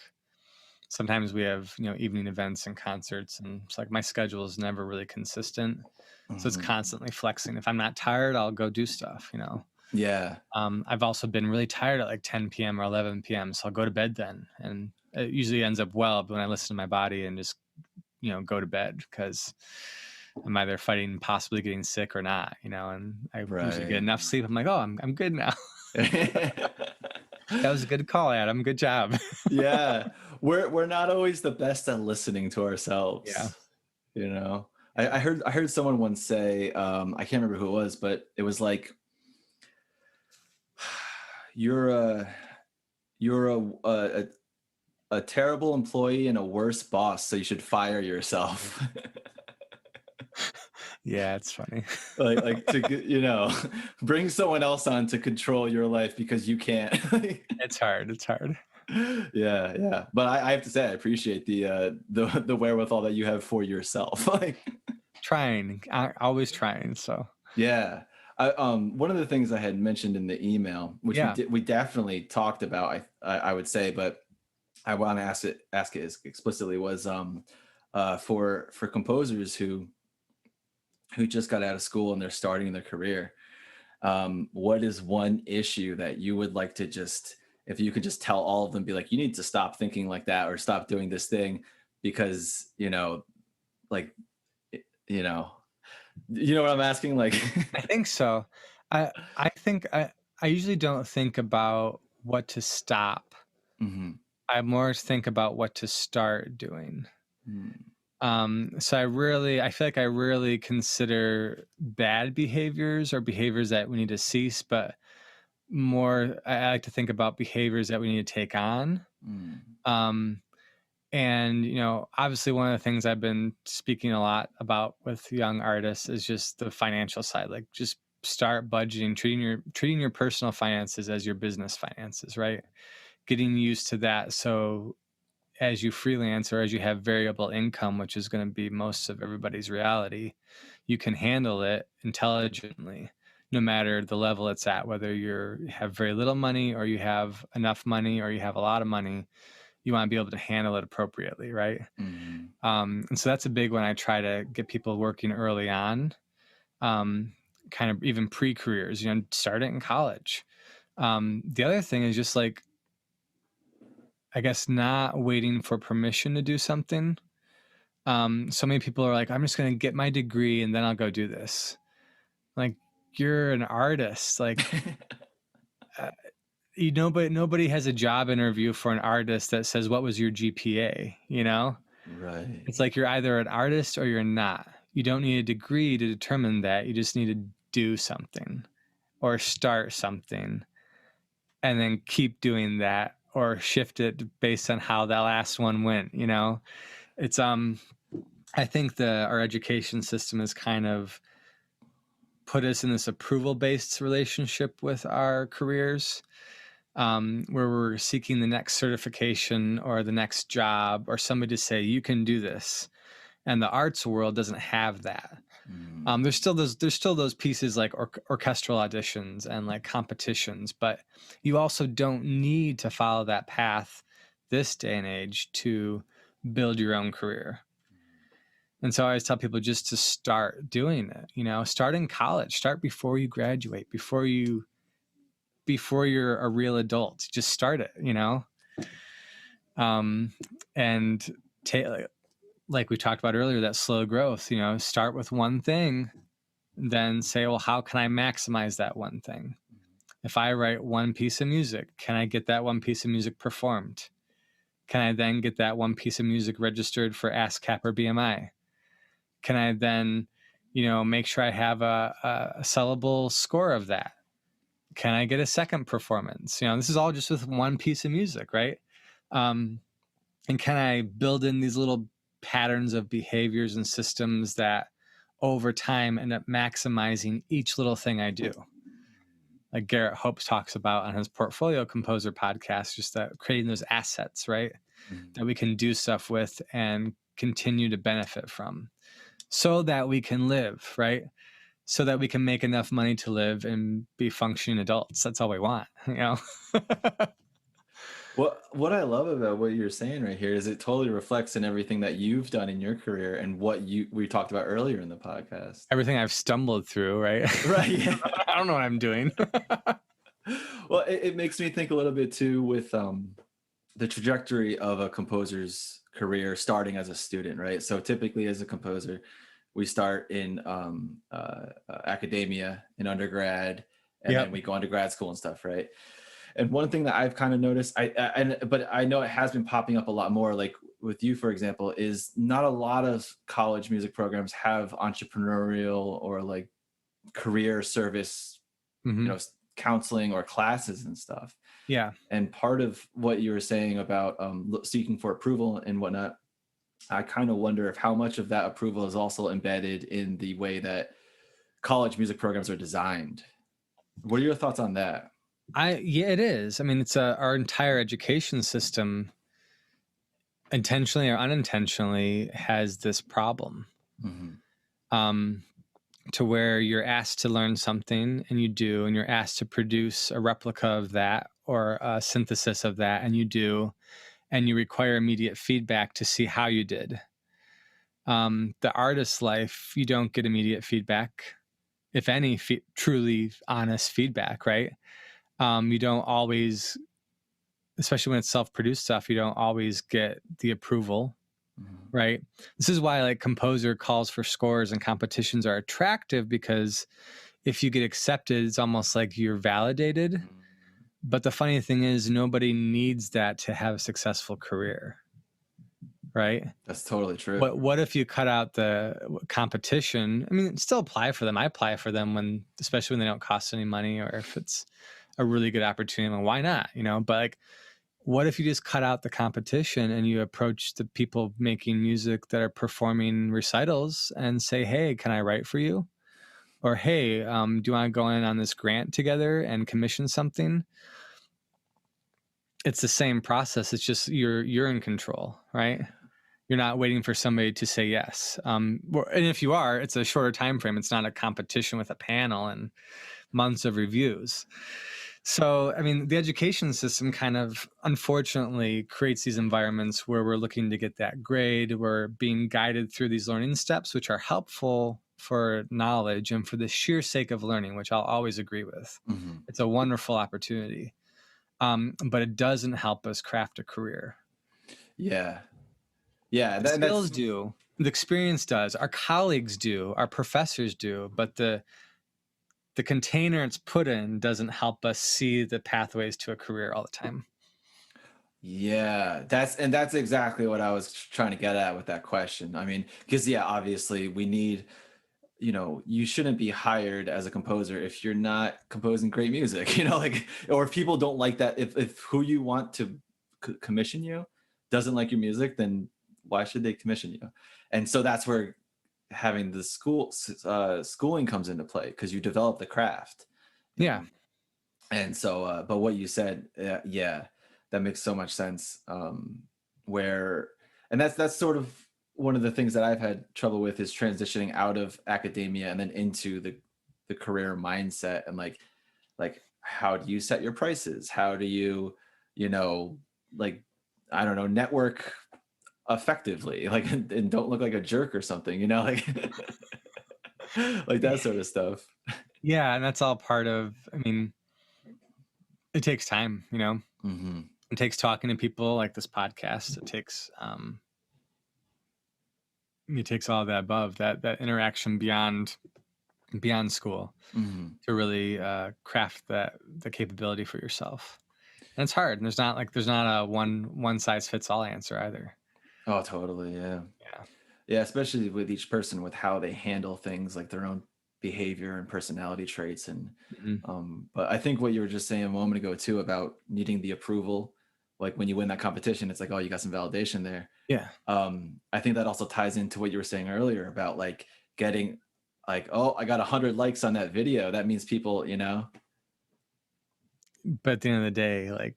sometimes we have, evening events and concerts, and it's like my schedule is never really consistent. So it's constantly flexing. If I'm not tired, I'll go do stuff, Yeah. I've also been really tired at like 10 p.m. or 11 p.m. So I'll go to bed then. And it usually ends up well when I listen to my body and just, go to bed, because I'm either fighting possibly getting sick or not, and I usually get enough sleep. I'm like, oh, I'm good now. That was a good call, Adam. Good job. Yeah. We're not always the best at listening to ourselves. Yeah. I heard someone once say, I can't remember who it was, but it was like, you're a terrible employee and a worse boss, so you should fire yourself. Yeah, it's funny. like to bring someone else on to control your life because you can't. It's hard. Yeah. But I have to say, I appreciate the wherewithal that you have for yourself. Always trying. So yeah. One of the things I had mentioned in the email, which we definitely talked about, I would say, but I want to ask it explicitly, was for composers who just got out of school and they're starting their career. What is one issue that you would like to just, if you could just tell all of them, be like, you need to stop thinking like that, or stop doing this thing, because, what I'm asking? Like, I think so. I think I usually don't think about what to stop. Mm-hmm. I more think about what to start doing. So I feel like I rarely consider bad behaviors or behaviors that we need to cease, but more I like to think about behaviors that we need to take on. And obviously one of the things I've been speaking a lot about with young artists is just the financial side. Like, just start budgeting, treating your personal finances as your business finances, right? Getting used to that. So as you freelance or as you have variable income, which is going to be most of everybody's reality, you can handle it intelligently, no matter the level it's at, whether you have very little money or you have enough money or you have a lot of money. You want to be able to handle it appropriately, right? And so that's a big one. I try to get people working early on, kind of even pre-careers, start it in college. The other thing is just like, I guess, not waiting for permission to do something. So many people are like, I'm just going to get my degree and then I'll go do this. Like, you're an artist. Like, nobody has a job interview for an artist that says, what was your GPA? Right. It's like, you're either an artist or you're not. You don't need a degree to determine that. You just need to do something or start something and then keep doing that, or shift it based on how that last one went. It's, I think our education system has kind of put us in this approval-based relationship with our careers, where we're seeking the next certification or the next job or somebody to say, you can do this. And the arts world doesn't have that. There's still those pieces like orchestral auditions and like competitions, but you also don't need to follow that path this day and age to build your own career. And so I always tell people just to start doing it, start in college, start before you graduate, before you're a real adult, just start it, and like we talked about earlier, that slow growth, start with one thing, then say, well, how can I maximize that one thing? If I write one piece of music, can I get that one piece of music performed? Can I then get that one piece of music registered for ASCAP or BMI? Can I then, make sure I have a sellable score of that? Can I get a second performance? This is all just with one piece of music, right? And can I build in these little patterns of behaviors and systems that over time end up maximizing each little thing I do? Like Garrett Hope talks about on his Portfolio Composer podcast, just that creating those assets, right? That we can do stuff with and continue to benefit from so that we can live, right? so that we can make enough money to live and be functioning adults. That's all we want, you know? What I love about what you're saying right here is it totally reflects in everything that you've done in your career and what we talked about earlier in the podcast. Everything I've stumbled through, right? Right. Yeah. I don't know what I'm doing. Well, it makes me think a little bit too with the trajectory of a composer's career starting as a student, right? So typically as a composer, we start in academia in undergrad, and then we go on to grad school and stuff, right? And one thing that I've kind of noticed, but I know it has been popping up a lot more, like with you, for example, is not a lot of college music programs have entrepreneurial or like career service, counseling or classes and stuff. Yeah. And part of what you were saying about seeking for approval and whatnot, I kind of wonder if how much of that approval is also embedded in the way that college music programs are designed. What are your thoughts on that? Yeah, it is. I mean, it's our entire education system, intentionally or unintentionally, has this problem. To where you're asked to learn something and you do, and you're asked to produce a replica of that or a synthesis of that and you do, and you require immediate feedback to see how you did. The artist's life, you don't get immediate feedback, if any, truly honest feedback, right? You don't always, especially when it's self-produced stuff, you don't always get the approval, right? This is why like composer calls for scores and competitions are attractive, because if you get accepted, it's almost like you're validated. But the funny thing is, nobody needs that to have a successful career, right? That's totally true. What if you cut out the competition? I mean, still apply for them. I apply for them especially when they don't cost any money, or if it's a really good opportunity, and why not, but like, what if you just cut out the competition and you approach the people making music that are performing recitals and say, hey, can I write for you? Or, hey, do you want to go in on this grant together and commission something? It's the same process. It's just you're in control, right? You're not waiting for somebody to say yes. And if you are, it's a shorter time frame. It's not a competition with a panel and months of reviews. So, I mean, the education system kind of, unfortunately, creates these environments where we're looking to get that grade. We're being guided through these learning steps, which are helpful for knowledge and for the sheer sake of learning, which I'll always agree with. It's a wonderful opportunity, but it doesn't help us craft a career. Yeah. The skills do. The experience does. Our colleagues do. Our professors do. But the container it's put in doesn't help us see the pathways to a career all the time. Yeah, that's exactly what I was trying to get at with that question. I mean, because obviously we need, you shouldn't be hired as a composer if you're not composing great music, or if people don't like that, if who you want to commission you doesn't like your music, then why should they commission you? And so that's where having the schooling comes into play, because you develop the craft. Yeah. And so, but what you said, that makes so much sense. And that's sort of one of the things that I've had trouble with, is transitioning out of academia and then into the career mindset, and like how do you set your prices? How do you, I don't know, network effectively, and don't look like a jerk or something, like like that sort of stuff. Yeah, and that's all part of, I mean, it takes time, It takes talking to people like this podcast. It takes all the above, that interaction beyond school, to really craft the capability for yourself. And it's hard. And there's not a one size fits all answer either. Oh, totally. Yeah, especially with each person, with how they handle things, like their own behavior and personality traits. And but I think what you were just saying a moment ago too, about needing the approval, like when you win that competition, it's like, oh, you got some validation there. Yeah. I think that also ties into what you were saying earlier about like getting like, oh, I got 100 likes on that video. That means people, But at the end of the day, like,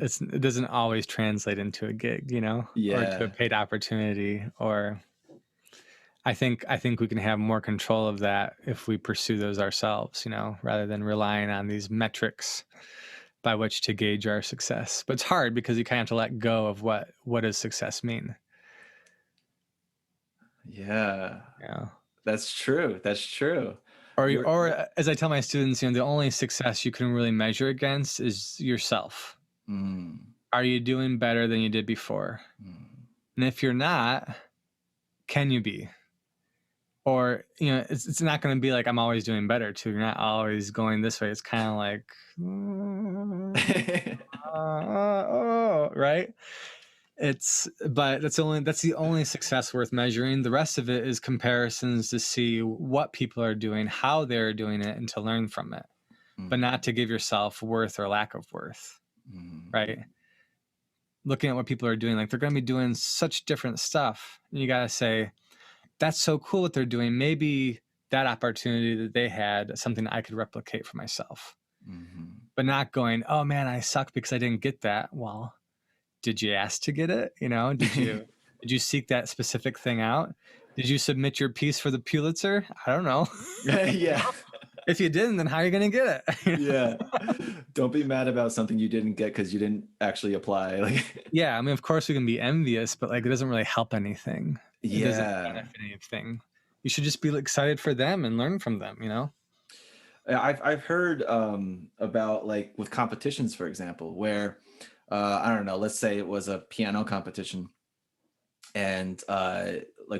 it doesn't always translate into a gig, or to a paid opportunity, or I think we can have more control of that if we pursue those ourselves, rather than relying on these metrics by which to gauge our success. But it's hard because you kind of have to let go of what does success mean. Yeah. Yeah. That's true. Or as I tell my students, the only success you can really measure against is yourself. Are you doing better than you did before? And if you're not, can you be? Or, it's not going to be like I'm always doing better too. You're not always going this way. It's kind of like, right? But that's the only success worth measuring. The rest of it is comparisons to see what people are doing, how they're doing it, and to learn from it, but not to give yourself worth or lack of worth, right? Looking at what people are doing, like they're going to be doing such different stuff. And you got to say, that's so cool what they're doing. Maybe that opportunity that they had is something I could replicate for myself, but not going, oh man, I suck because I didn't get that. Well, did you ask to get it? Did you seek that specific thing out? Did you submit your piece for the Pulitzer? I don't know. Yeah. If you didn't, then how are you going to get it? Yeah. Don't be mad about something you didn't get because you didn't actually apply. Yeah. I mean, of course we can be envious, but it doesn't really help anything. Yeah. It doesn't benefit anything. You should just be excited for them and learn from them, I've heard about with competitions, for example, where I don't know, let's say it was a piano competition and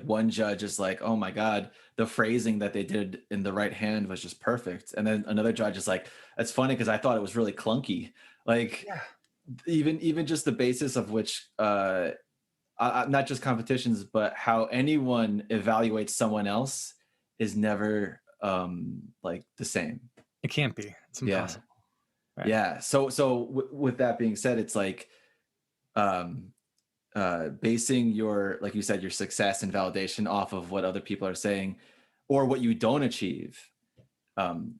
one judge is like, oh my God, the phrasing that they did in the right hand was just perfect. And then another judge is like, that's funny because I thought it was really clunky. Even just the basis of which, not just competitions, but how anyone evaluates someone else is never the same. It can't be. It's impossible. Yeah. Right. Yeah. So with that being said, it's basing your, like you said, your success and validation off of what other people are saying or what you don't achieve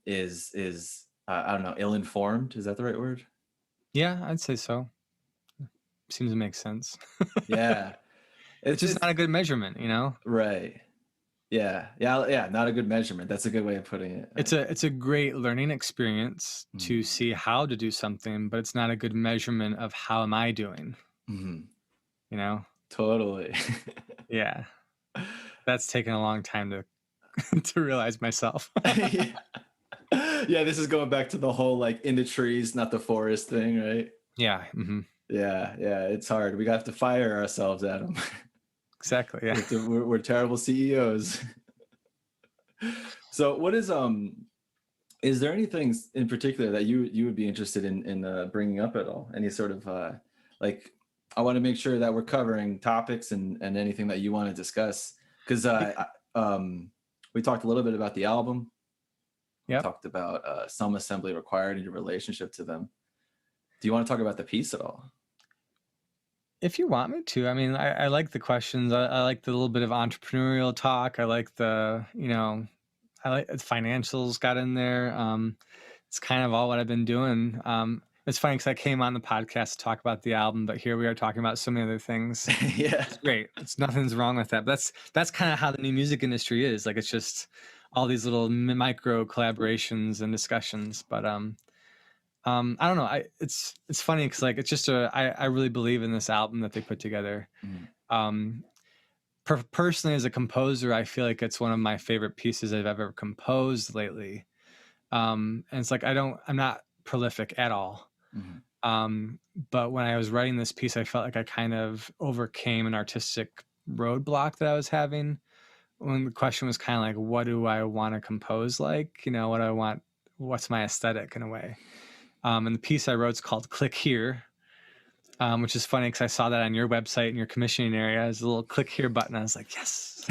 is I don't know, ill-informed. Is that the right word? Yeah, I'd say so. Seems to make sense. Yeah. It's just not a good measurement, Right. Yeah. Not a good measurement. That's a good way of putting it. It's a great learning experience to see how to do something, but it's not a good measurement of how am I doing. Totally. Yeah. That's taken a long time to realize myself. Yeah, this is going back to the whole in the trees, not the forest thing, right? Yeah. Yeah, it's hard. We have to fire ourselves, Adam. Exactly. Yeah. We're terrible CEOs. So what is there anything in particular that you would be interested in bringing up at all? Any sort of I want to make sure that we're covering topics and anything that you want to discuss, because we talked a little bit about the album. Yeah. Talked about some assembly required in your relationship to them. Do you want to talk about the piece at all? If you want me to. I mean, I like the questions. I like the little bit of entrepreneurial talk. I like the, I like financials got in there. It's kind of all what I've been doing. It's funny because I came on the podcast to talk about the album, but here we are talking about so many other things. Yeah, it's great. Nothing's wrong with that. But that's kind of how the new music industry is. It's just all these little micro collaborations and discussions. But I don't know. It's funny because it's just I really believe in this album that they put together. Personally, as a composer, I feel like it's one of my favorite pieces I've ever composed lately. And it's I'm not prolific at all. But when I was writing this piece, I felt like I kind of overcame an artistic roadblock that I was having. When the question was kind of what do I want to compose what do I want? What's my aesthetic in a way? And the piece I wrote is called Click Here, which is funny because I saw that on your website in your commissioning area. There's a little click here button. I was like, yes.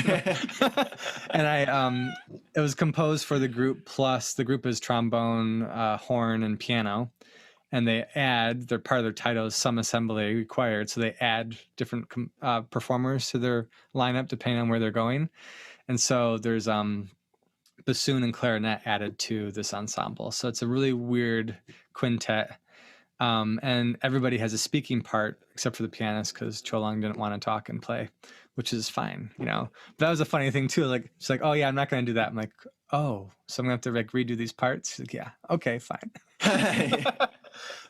And it was composed for the group plus. The group is trombone, horn, and piano. And they're part of their title is Some Assembly Required. So they add different performers to their lineup depending on where they're going. And so there's bassoon and clarinet added to this ensemble. So it's a really weird quintet. And everybody has a speaking part except for the pianist because Cholong didn't want to talk and play. which is fine, you know. But that was a funny thing too. Like, she's like, oh yeah, I'm not going to do that. I'm like, oh, so I'm gonna have to like redo these parts. She's like, yeah, okay, fine.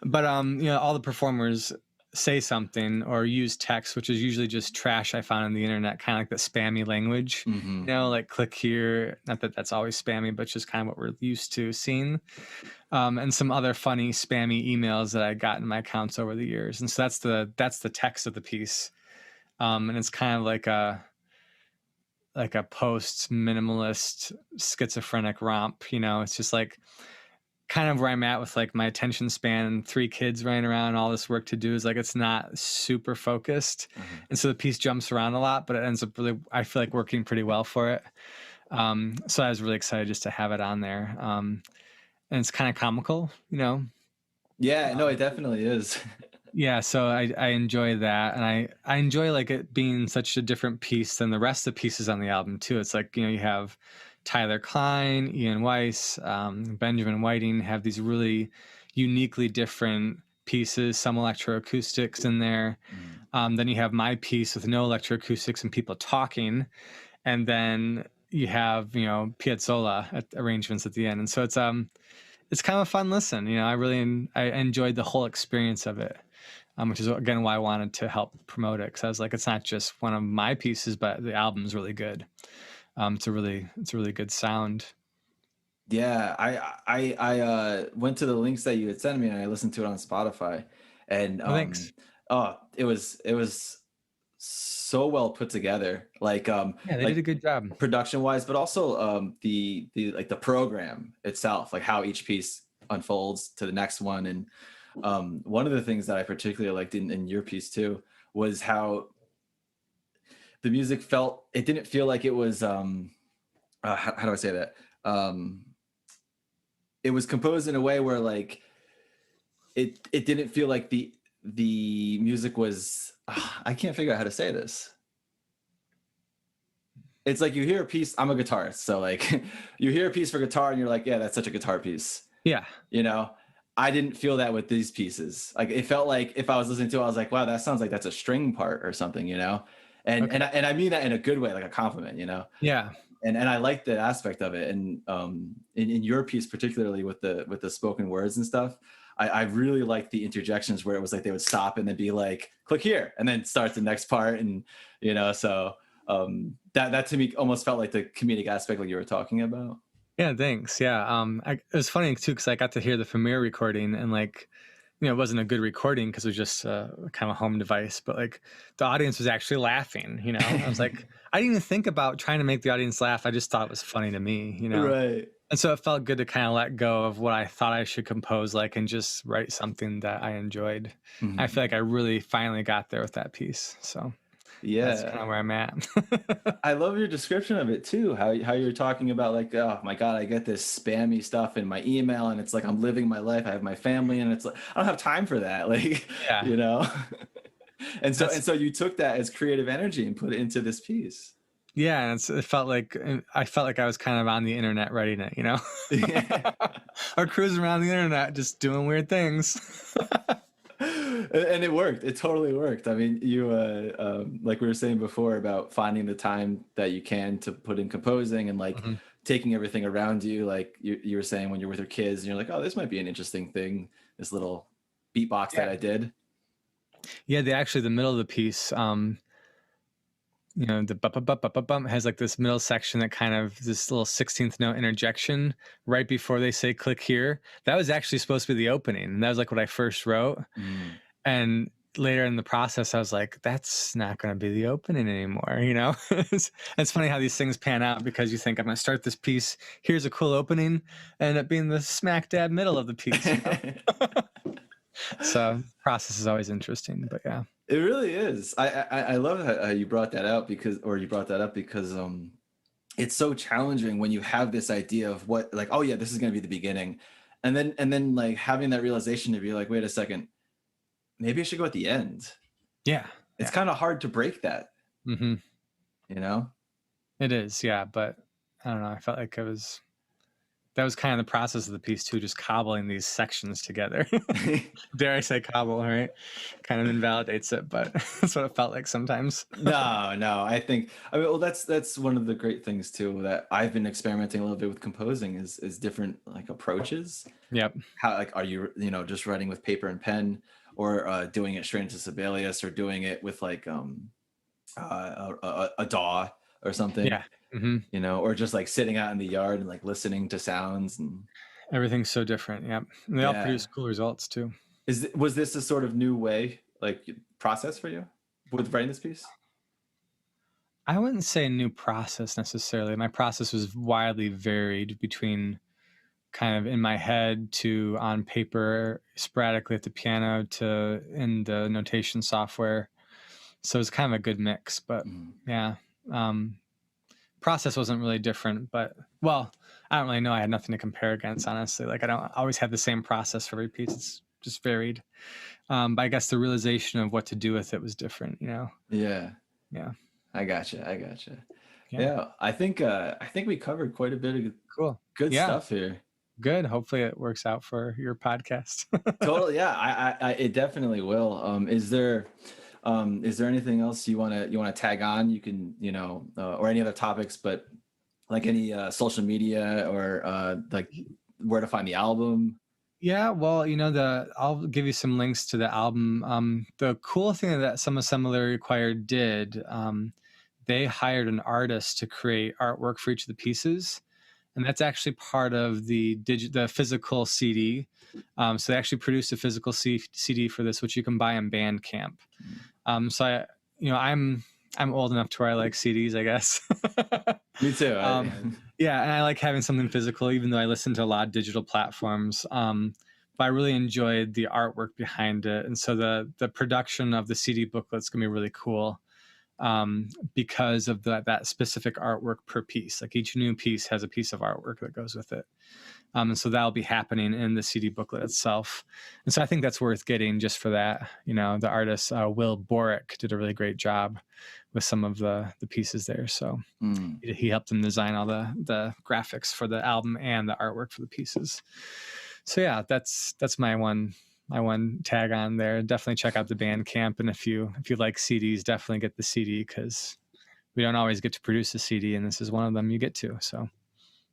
But you know, all the performers say something or use text, which is usually just trash I found on the internet, kind of like the spammy language, you know, like click here. Not that that's always spammy, but just kind of what we're used to seeing. And some other funny spammy emails that I got in my accounts over the years. And so that's the text of the piece. And it's kind of like a post minimalist schizophrenic romp, you know. It's just like kind of where I'm at with like my attention span and 3 kids running around, all this work to do, is like it's not super focused. And so the piece jumps around a lot, but it ends up really, I feel like, working pretty well for it. So I was really excited just to have it on there. And it's kind of comical, you know. Yeah, no, it definitely is. Yeah, so I enjoy that, and I enjoy like it being such a different piece than the rest of the pieces on the album too. It's like, you know, you have Tyler Klein, Ian Weiss, Benjamin Whiting have these really uniquely different pieces, some electroacoustics in there. Then you have my piece with no electroacoustics and people talking, and then you have, you know, Piazzolla arrangements at the end, and so it's kind of a fun listen. You know, I enjoyed the whole experience of it. Which is again why I wanted to help promote it, because I was like, it's not just one of my pieces, but the album's really good. It's a really good sound. Yeah, I went to the links that you had sent me and I listened to it on Spotify, and Thanks. it was so well put together. Like Yeah, they did a good job production wise, but also the like the program itself, like how each piece unfolds to the next one. And one of the things that I particularly liked in your piece too was how the music felt. It didn't feel like it was how do I say that? It was composed in a way where like it didn't feel like the music was I can't figure out how to say this. It's like you hear a piece, I'm a guitarist, so like you hear a piece for guitar and you're like, yeah, that's such a guitar piece. Yeah. You know, I didn't feel that with these pieces. Like it felt like if I was listening to it, I was like, wow, that sounds like that's a string part or something, you know? And Okay. and I mean that in a good way, like a compliment, you know? Yeah. And I like the aspect of it. And in your piece, particularly with the spoken words and stuff, I really liked the interjections where it was like they would stop and then be like, click here, and then start the next part. And, you know, so that to me almost felt like the comedic aspect like you were talking about. Yeah, thanks. Yeah. It was funny too, because I got to hear the Premiere recording, and like, you know, it wasn't a good recording because it was just kind of a home device, but like the audience was actually laughing, you know. I was like, I didn't even think about trying to make the audience laugh. I just thought it was funny to me, you know. Right. And so it felt good to kind of let go of what I thought I should compose, like, and just write something that I enjoyed. I feel like I really finally got there with that piece. So yeah, that's kind of where I'm at. I love your description of it too. How you're talking about like, oh my God, I get this spammy stuff in my email, and it's like I'm living my life. I have my family, and it's like I don't have time for that. Like, Yeah. you know. And so you took that as creative energy and put it into this piece. Yeah, and it felt like I was kind of on the internet writing it, you know, or cruising around the internet just doing weird things. And it worked. It totally worked. I mean, you like we were saying before about finding the time that you can to put in composing and like taking everything around you. Like you were saying when you're with your kids and you're like, oh, this might be an interesting thing. This little beatbox that I did. Yeah, the middle of the piece, you know, the bump has like this middle section that kind of this little 16th note interjection right before they say click here. That was actually supposed to be the opening. And that was like what I first wrote. And later in the process, I was like, that's not going to be the opening anymore. You know, it's funny how these things pan out, because you think I'm going to start this piece. Here's a cool opening, and it being the smack dab middle of the piece. You know? So process is always interesting, but yeah. It really is. I love how you brought that out because it's so challenging when you have this idea of what, like, oh yeah, this is going to be the beginning. And then like having that realization to be like, wait a second, maybe I should go at the end. Yeah. It's kind of hard to break that, you know? It is. Yeah. But I don't know. I felt like it was that was kind of the process of the piece too, just cobbling these sections together. Dare I say cobble, right? Kind of invalidates it, but that's what it felt like sometimes. No, I mean, well, that's one of the great things too that I've been experimenting a little bit with composing is different like approaches. Yep. How, like, are you just writing with paper and pen, or doing it straight into Sibelius, or doing it with like a DAW or something? Yeah. Mm-hmm. Or just like sitting out in the yard and like listening to sounds, and everything's so different. Yep. And they all produce cool results too. Was this a sort of new way, like, process for you with writing this piece? I wouldn't say a new process necessarily. My process was wildly varied between kind of in my head to on paper, sporadically at the piano to in the notation software. So it's kind of a good mix, but yeah. Process wasn't really different, but well, I don't really know. I had nothing to compare against, honestly. Like I don't always have the same process for every piece. It's just varied. But I guess the realization of what to do with it was different, Yeah. I gotcha. Yeah. I think we covered quite a bit of good stuff here. Good. Hopefully it works out for your podcast. Totally. Yeah. It definitely will. Is there anything else you want to tag on? You can, or any other topics, but like any social media or like where to find the album? Yeah, well, I'll give you some links to the album. The cool thing that Some Assembly Required did, they hired an artist to create artwork for each of the pieces, and that's actually part of the physical CD. So they actually produced a physical CD for this, which you can buy on Bandcamp. So I'm old enough to where I like CDs, I guess. Me too. Yeah, and I like having something physical, even though I listen to a lot of digital platforms. But I really enjoyed the artwork behind it, and so the production of the CD booklet's gonna be really cool because of that specific artwork per piece. Like each new piece has a piece of artwork that goes with it. And so that'll be happening in the CD booklet itself. And so I think that's worth getting just for that. The artist, Will Borick, did a really great job with some of the pieces there. So he helped them design all the graphics for the album and the artwork for the pieces. So yeah, that's my one tag on there. Definitely check out the Bandcamp. And if you like CDs, definitely get the CD, because we don't always get to produce a CD, and this is one of them you get to. So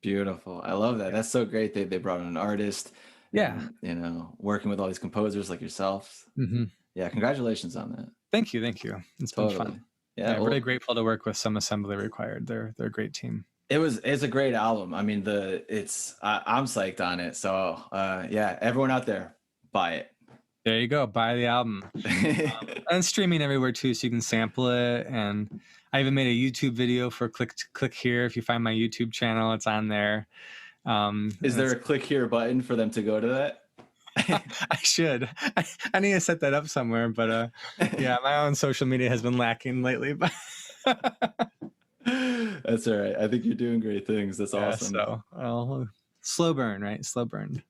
beautiful. I love that. That's so great. They brought in an artist. Yeah. And, working with all these composers like yourself. Mm-hmm. Yeah. Congratulations on that. Thank you. It's been fun. Yeah. Really grateful to work with Some Assembly Required. They're a great team. It's a great album. I mean, I'm psyched on it. So yeah, everyone out there, buy it. There you go. Buy the album. And streaming everywhere too, so you can sample it. And I even made a YouTube video for click here. If you find my YouTube channel, it's on there. Is there a click here button for them to go to that? I should. I need to set that up somewhere, but yeah, my own social media has been lacking lately. But that's all right. I think you're doing great things. That's awesome. So, slow burn, right? Slow burn.